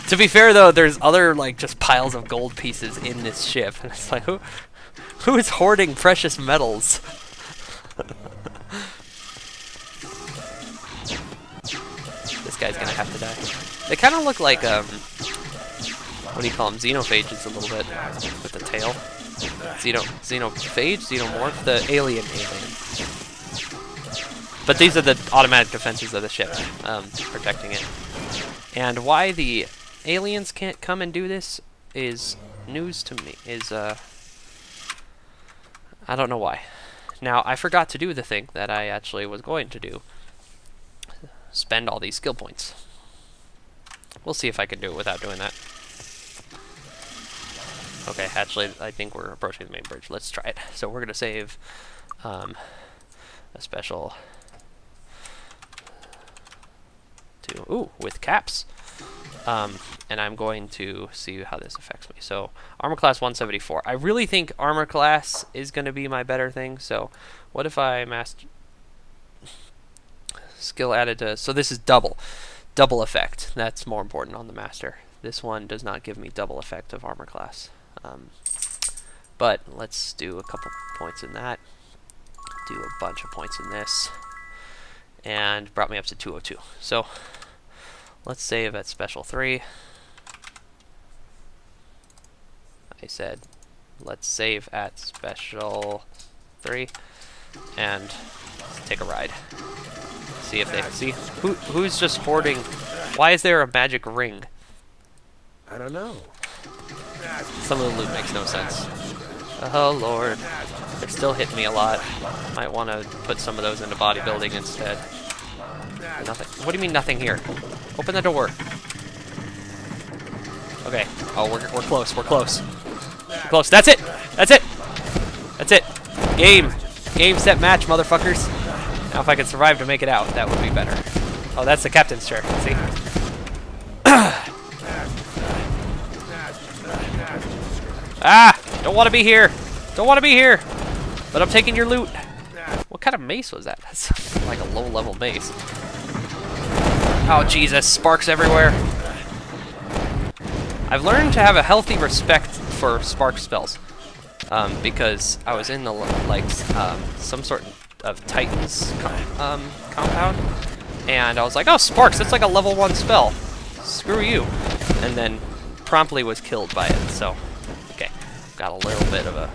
To be fair though, there's other like just piles of gold pieces in this ship, and it's like who is hoarding precious metals? This guy's gonna have to die. They kind of look like what do you call them? Xenophages a little bit with the tail. Xenophage, xenomorph, the alien. But these are the automatic defenses of the ship, protecting it. And why the aliens can't come and do this is news to me. I don't know why. Now, I forgot to do the thing that I actually was going to do. Spend all these skill points. We'll see if I can do it without doing that. Okay, actually, I think we're approaching the main bridge. Let's try it. So we're going to save a special... Ooh, with caps. And I'm going to see how this affects me. So, armor class 174. I really think armor class is going to be my better thing. So, what if I master... Skill added to... So this is double. Double effect. That's more important on the master. This one does not give me double effect of armor class. But let's do a couple points in that. Do a bunch of points in this. And brought me up to 202. So, let's save at special 3. I said, let's save at special 3. And let's take a ride. See if they see who's just hoarding. Why is there a magic ring? I don't know. Some of the loot makes no sense. Oh lord, they're still hitting me a lot. Might want to put some of those into bodybuilding instead. Nothing. What do you mean nothing here? Open the door. Okay. Oh, we're close. We're close. We're close. That's it. That's it. That's it. Game. Game, set, match, motherfuckers. Now, if I could survive to make it out, that would be better. Oh, that's the captain's chair. See? Ah! Don't want to be here. Don't want to be here. But I'm taking your loot. What kind of mace was that? That's like a low-level mace. Oh, Jesus. Sparks everywhere. I've learned to have a healthy respect for spark spells. Because I was in the, some sort of Titans compound. And I was like, oh, sparks, that's like a level 1 spell. Screw you. And then promptly was killed by it, so... Okay, got a little bit of a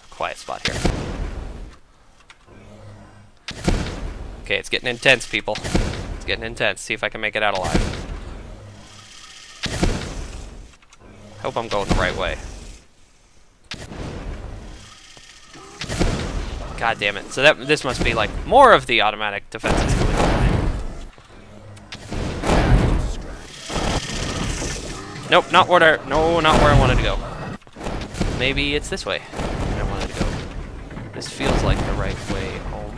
quiet spot here. Okay, it's getting intense, people. It's getting intense. See if I can make it out alive. Hope I'm going the right way. God damn it. So this must be like more of the automatic defenses going on. Nope, not where I wanted to go. Maybe it's this way I wanted to go. This feels like the right way home.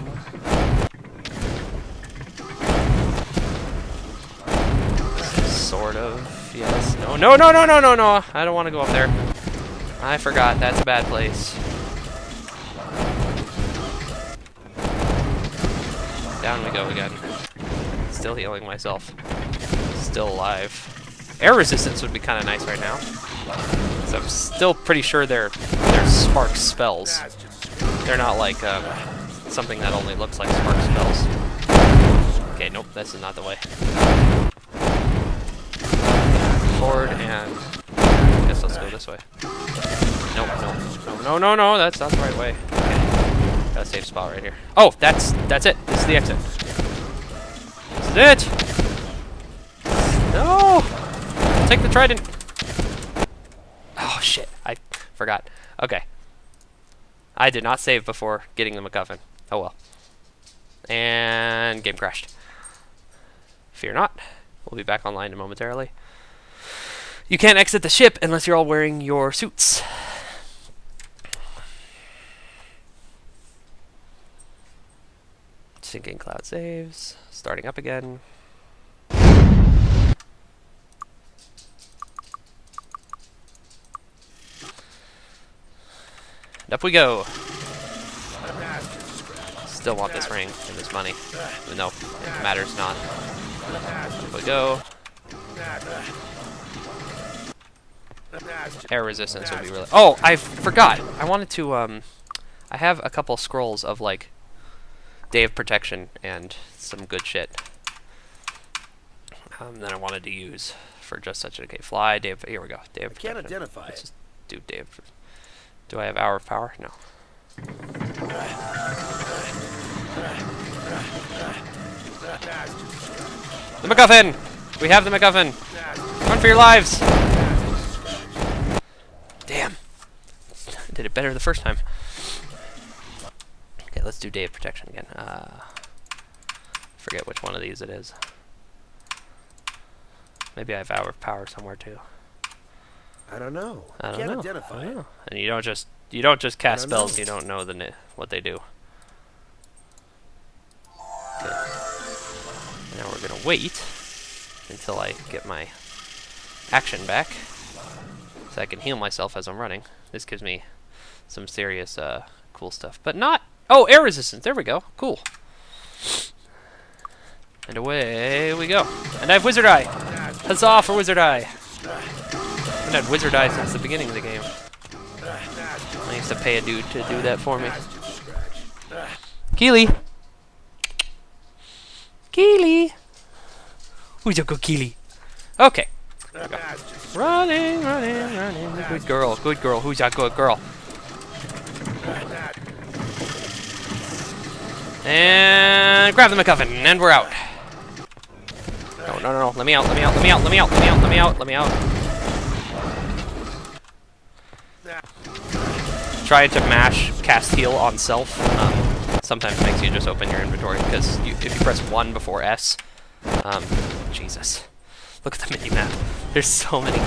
Sort of, yes. No, no, no, no, no, no, no! I don't want to go up there. I forgot, that's a bad place. Down we go again. Still healing myself. Still alive. Air resistance would be kind of nice right now. So I'm still pretty sure they're spark spells. They're not like something that only looks like spark spells. Okay, nope, this is not the way. Forward and I guess let's go this way. Nope, no, no, no, no, that's not the right way. Okay, got a safe spot right here. Oh, that's it. This is the exit. This is it. No. Take the trident. Oh shit, I forgot. Okay. I did not save before getting the MacGuffin. Oh well. And game crashed. Fear not. We'll be back online momentarily. You can't exit the ship unless you're all wearing your suits. Syncing cloud saves. Starting up again. And up we go. Still want this ring and this money. Even though it matters not. Up we go. Air resistance would be really... Oh, I forgot. I wanted to, I have a couple scrolls of, like, Day of Protection and some good shit. That I wanted to use for just such a... Okay, fly, Day of... Here we go. Day of Protection. I can't identify Let's it. just do Day of... Do I have Hour of Power? No. The MacGuffin! We have the MacGuffin! Run for your lives! Damn. I did it better the first time. Okay, let's do Day of Protection again. Forget which one of these it is. Maybe I have Hour of Power somewhere too. I don't know. I don't Can't know. identify I don't it. know. And you don't just cast I don't spells. know. You don't know what they do. Okay. Now we're gonna wait until I get my action back, so I can heal myself as I'm running. This gives me some serious cool stuff, but not. Oh, air resistance. There we go. Cool. And away we go. And I have Wizard Eye. Huzzah for Wizard Eye. I've had Wizard Eye since the beginning of the game. I used to pay a dude to do that for me. Keely! Keely! Who's your good Keely? Okay. There we go. Running, running, running. Good girl, good girl. Who's that good girl? And grab the MacGuffin, and we're out. No, no, no, no. Let me out, let me out, let me out, let me out, let me out, let me out, let me out. Try to mash cast heal on self. Sometimes makes you just open your inventory because if you press 1 before S, Jesus, look at the mini map. There's so many.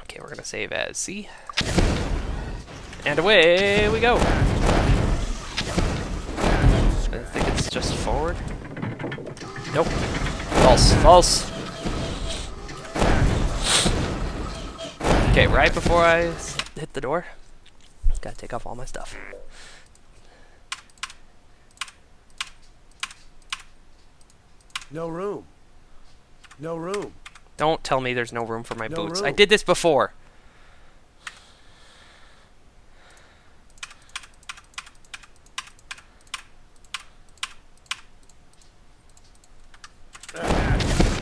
Okay, we're gonna save as C, And away we go. I think it's just forward. Nope. False. False. Okay, right before I hit the door, gotta take off all my stuff. No room. No room. Don't tell me there's no room for my No boots. room. I did this before.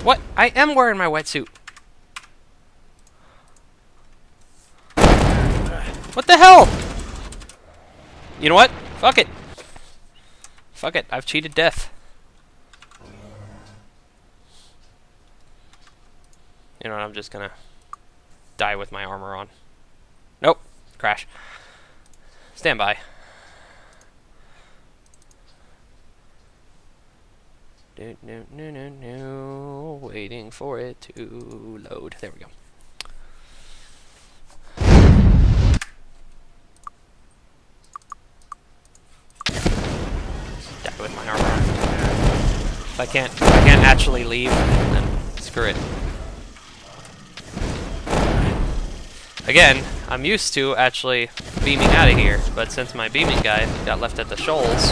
What? I am wearing my wetsuit. What the hell? You know what? Fuck it. Fuck it. I've cheated death. You know what? I'm just gonna die with my armor on. Nope. Crash. Stand by. No. Waiting for it to load. There we go. Die with my armor on. If I can't actually leave, then screw it. Again, I'm used to actually beaming out of here, but since my beaming guy got left at the shoals.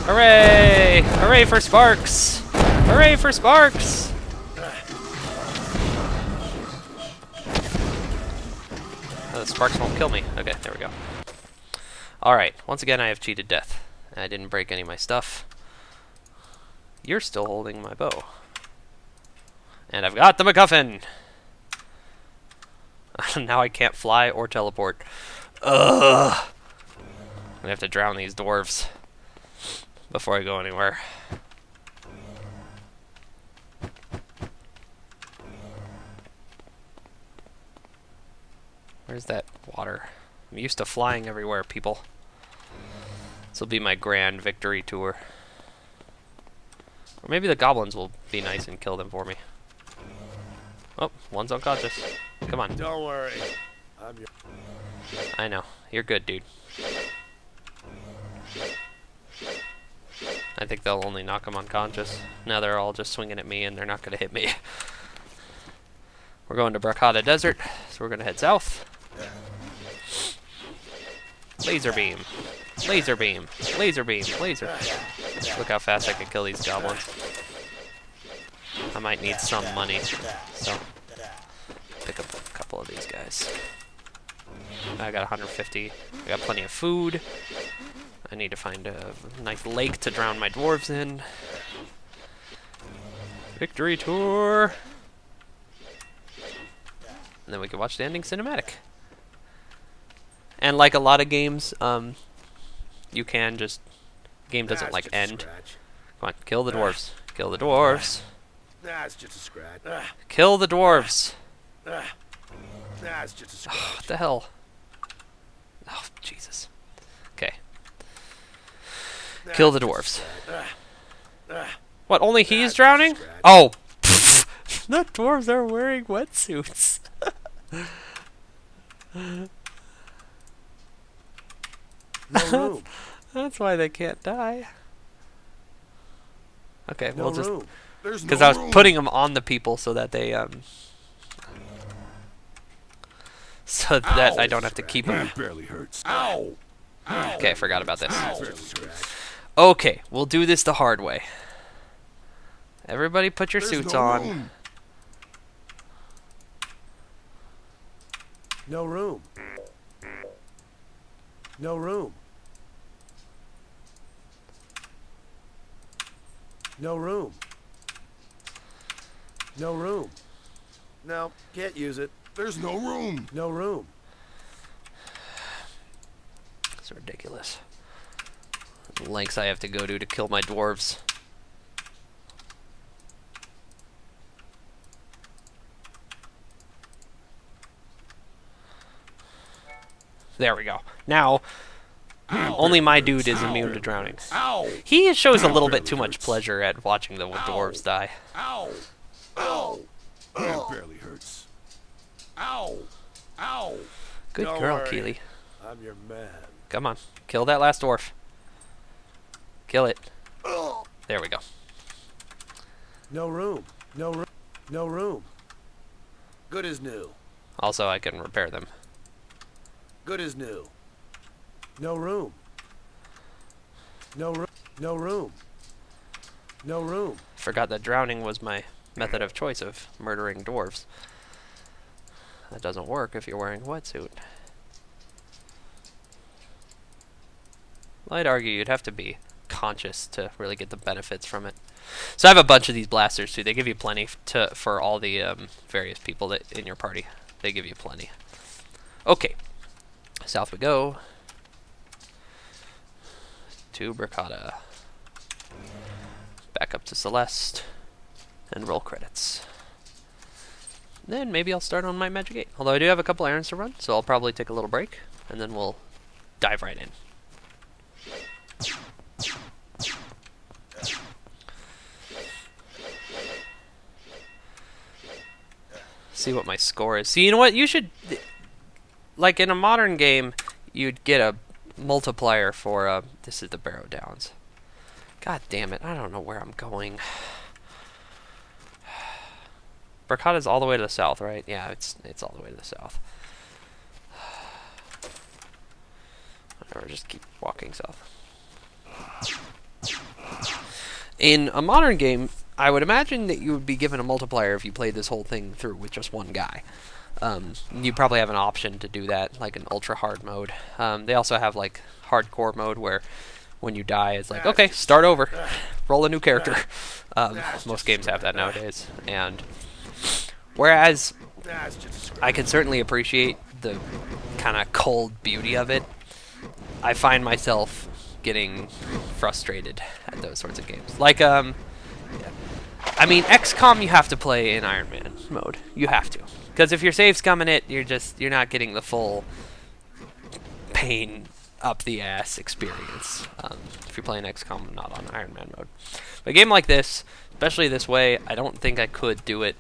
Hooray! Hooray for Sparks! Hooray for Sparks! Oh, the Sparks won't kill me. Okay, there we go. Alright, once again I have cheated death. I didn't break any of my stuff. You're still holding my bow. And I've got the MacGuffin! Now I can't fly or teleport. Ugh! I'm gonna have to drown these dwarves before I go anywhere. Where's that water? I'm used to flying everywhere, people. This will be my grand victory tour. Or maybe the goblins will be nice and kill them for me. Oh, one's unconscious. Come on. Don't worry. I'm your... I know. You're good, dude. I think they'll only knock him unconscious. Now they're all just swinging at me and they're not going to hit me. We're going to Brakata Desert, so we're going to head south. Laser beam. Laser beam. Laser beam. Laser. Look how fast I can kill these goblins. I might need some money, so pick up a couple of these guys. I got 150. I got plenty of food. I need to find a nice lake to drown my dwarves in. Victory tour! And then we can watch the ending cinematic. And like a lot of games, you can just... game doesn't like end. Come on, kill the dwarves. Kill the dwarves. Nah, it's just a scratch. Kill the dwarves. Nah, it's just a scratch. What the hell? Oh, Jesus. Okay. Kill the dwarves. What, only he's drowning? Oh! The dwarves are wearing wetsuits. No room. That's why they can't die. Okay, No we'll just... room. There's Because no I was room. putting them on the people so that they, so that I don't have to keep them. It barely hurts. Ow! Okay, I forgot about this. Barely scratch. Okay, we'll do this the hard way. Everybody put your There's suits no on. room. No room. No room. No room. No room. No, can't use it. There's no room. No room. It's ridiculous. The lengths I have to go to kill my dwarves. There we go. Now, only my dude is immune to drowning. Ow! He shows a little bit too much pleasure at watching the dwarves die. Ow! Ow! It barely hurts. Ow! Ow! Good Don't girl, worry. Keely. I'm your man. Come on. Kill that last dwarf. Kill it. Ugh. There we go. No room. No room. No room. Good as new. Also, I can repair them. Good as new. No room. No room. No room. No room. Forgot that drowning was my method of choice of murdering dwarves. That doesn't work if you're wearing a wetsuit. I'd argue you'd have to be conscious to really get the benefits from it. So I have a bunch of these blasters too. They give you plenty for all the various people that in your party. They give you plenty. Okay, south we go. To Bricata. Back up to Celeste. And roll credits. Then maybe I'll start on my Magic 8. Although I do have a couple errands to run, so I'll probably take a little break. And then we'll dive right in. See what my score is. See, you know what? You should... Like, in a modern game, you'd get a multiplier for... this is the Barrow Downs. God damn it. I don't know where I'm going. Bricata's all the way to the south, right? Yeah, it's all the way to the south. Whatever, just keep walking south. In a modern game, I would imagine that you would be given a multiplier if you played this whole thing through with just one guy. You probably have an option to do that, like an ultra hard mode. They also have like hardcore mode where when you die, it's like, okay, start over, roll a new character. Most games have that nowadays. And whereas I can certainly appreciate the kind of cold beauty of it, I find myself getting frustrated at those sorts of games. Like, I mean, XCOM you have to play in Iron Man mode. You have to. Because if your save's coming it, you're not getting the full pain up the ass experience. If you're playing XCOM not on Iron Man mode. But a game like this, especially this way, I don't think I could do it.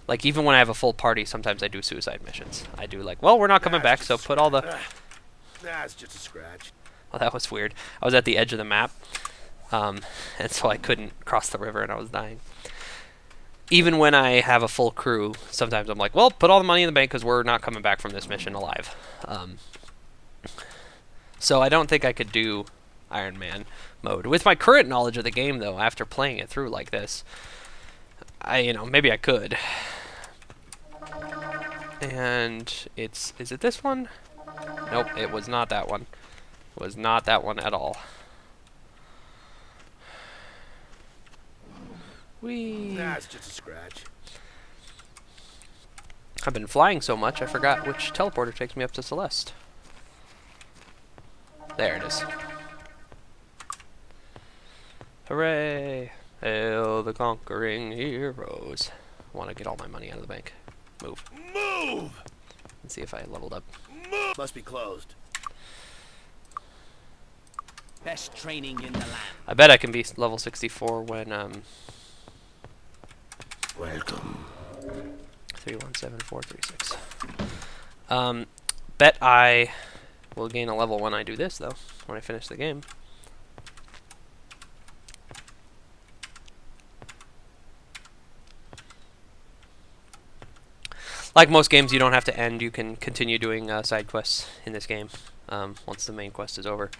Like, even when I have a full party, sometimes I do suicide missions. I do like, well, we're not coming back, so put all the... Nah, it's just a scratch. Well, that was weird. I was at the edge of the map, and so I couldn't cross the river, and I was dying. Even when I have a full crew, sometimes I'm like, well, put all the money in the bank because we're not coming back from this mission alive. So I don't think I could do Iron Man mode. With my current knowledge of the game, though, after playing it through like this, maybe I could. And is it this one? Nope, it was not that one. It was not that one at all. Whee! Nah, it's just a scratch. I've been flying so much, I forgot which teleporter takes me up to Celeste. There it is. Hooray! Hail the conquering heroes. I want to get all my money out of the bank. Move. Move! Let's see if I leveled up. Move! Must be closed. Best training in the land. I bet I can be level 64 when, Welcome. 317436. Bet I will gain a level when I do this, though, when I finish the game. Like most games, you don't have to end. You can continue doing side quests in this game once the main quest is over.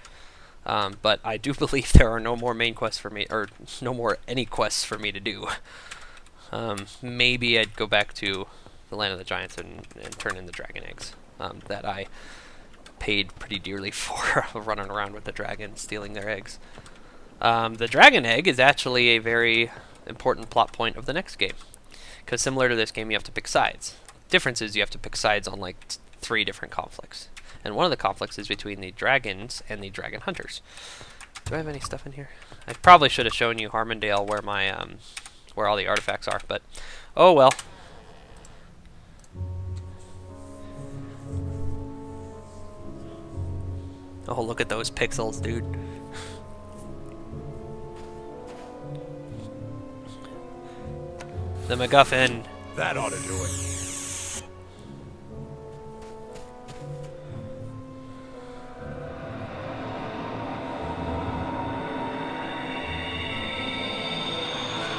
But I do believe there are no more main quests for me, or no more any quests for me to do. Maybe I'd go back to the Land of the Giants and turn in the dragon eggs that I paid pretty dearly for, running around with the dragon, stealing their eggs. The dragon egg is actually a very important plot point of the next game, because similar to this game, you have to pick sides. Difference is you have to pick sides on like 3 different conflicts, and one of the conflicts is between the dragons and the dragon hunters. Do I have any stuff in here? I probably should have shown you Harmondale where my where all the artifacts are, but oh well. Oh, look at those pixels, dude. The MacGuffin. That ought to do it.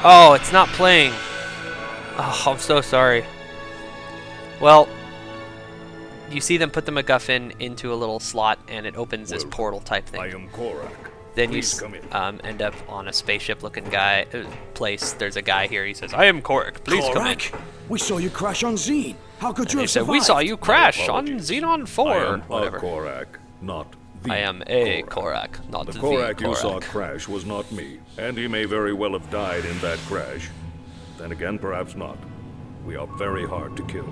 Oh, it's not playing. Oh, I'm so sorry. Well, you see them put the MacGuffin into a little slot, and it opens this portal type thing. I am Korak. Then Please you come in. end up on a spaceship-looking place. There's a guy here. He says, "I am Korak. Please come in." Korak, we saw you crash on Zine. How could you They have said, survived? "We saw you crash on apologies. Xenon 4." I am whatever. a Korak, not the I am a Korak. Korak, not The the Korak you saw Korak. crash was not me, and he may very well have died in that crash. Then again, perhaps not. We are very hard to kill.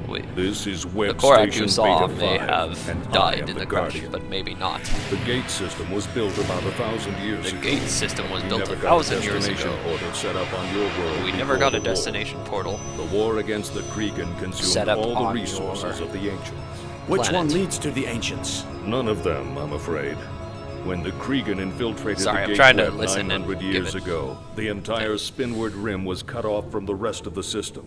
Wait, This is the Web Korak Station you saw Beta may 5, have and I died am in the the crash, Guardian. but maybe not. The gate system was built about 1,000 years The ago. gate system was We built never 1,000 got a years destination ago. portal set up on your world. We never before got a the war. destination portal. The war against the Krigan Set consumed up all on the resources your of the ancients. Which planet. one leads to the ancients? None of them, I'm afraid. When the Krigan infiltrated Sorry, I'm the trying to gateway listen and 900 give years it. ago, the entire Spinward Rim was cut off from the rest of the system.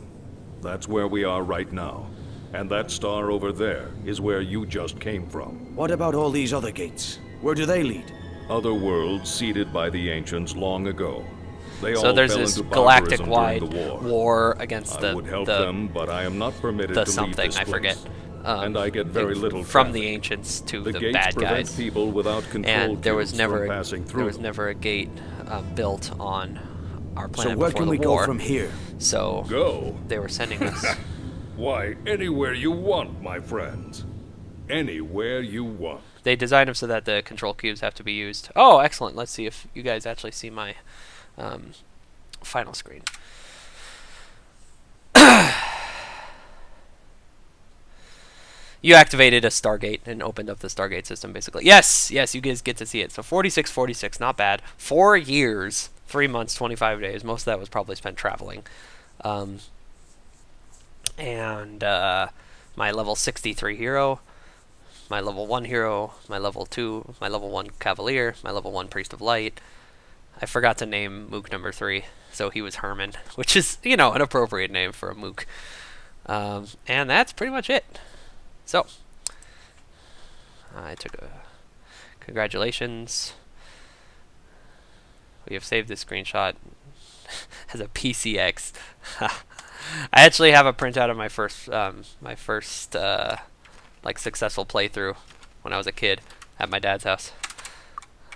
That's where we are right now. And that star over there is where you just came from. What about all these other gates? Where do they lead? Other worlds seeded by the ancients long ago. They So all there's fell this into galactic barbarism during wide the war. war against I would help them, but I am not permitted the to something, leave this I forget. place. And I get very little from traffic. the ancients to The the gates bad prevent guys. people without control And there was cubes never from passing through there was them. never a gate built on our So planet where before can the we war. go from here? So Go. they were sending us. Why, anywhere you want, my friends. Anywhere you want. They designed them so that the control cubes have to be used. Oh, excellent! Let's see if you guys actually see my final screen. You activated a Stargate and opened up the Stargate system, basically. Yes, yes, you guys get to see it. So 4646, not bad. 4 years, 3 months, 25 days. Most of that was probably spent traveling. And my level 63 hero, my level 1 hero, my level 2, my level 1 Cavalier, my level 1 Priest of Light. I forgot to name Mook number 3, so he was Herman, which is, you know, an appropriate name for a Mook. And that's pretty much it. So, I took a... Congratulations. We have saved this screenshot as a PCX. I actually have a printout of my first like successful playthrough when I was a kid at my dad's house.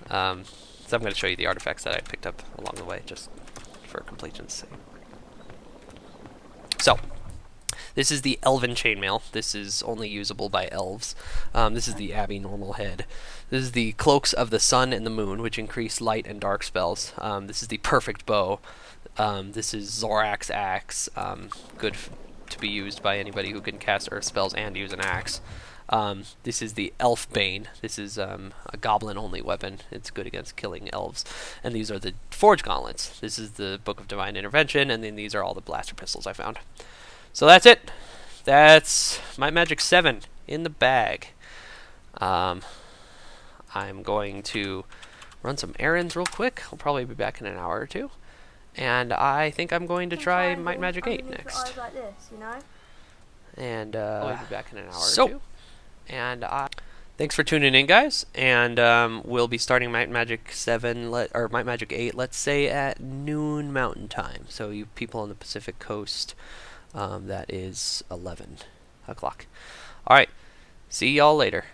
So I'm going to show you the artifacts that I picked up along the way, just for completion's sake. So, this is the Elven Chainmail. This is only usable by elves. This is the Abbey Normal Head. This is the Cloaks of the Sun and the Moon, which increase light and dark spells. This is the Perfect Bow. This is Zorak's Axe, good to be used by anybody who can cast earth spells and use an axe. This is the Elf Bane. This is a goblin-only weapon. It's good against killing elves. And these are the Forge Gauntlets. This is the Book of Divine Intervention, and then these are all the blaster pistols I found. So that's it. That's Might Magic 7 in the bag. I'm going to run some errands real quick. I'll probably be back in an hour or two. And I think I'm going to try Might Magic 8 next. Like this, you know? And I'll be back in an hour or two. And thanks for tuning in, guys. And we'll be starting Might Magic 7 or Might Magic 8, let's say at noon Mountain Time. So you people on the Pacific Coast, that is 11 o'clock. All right. See y'all later.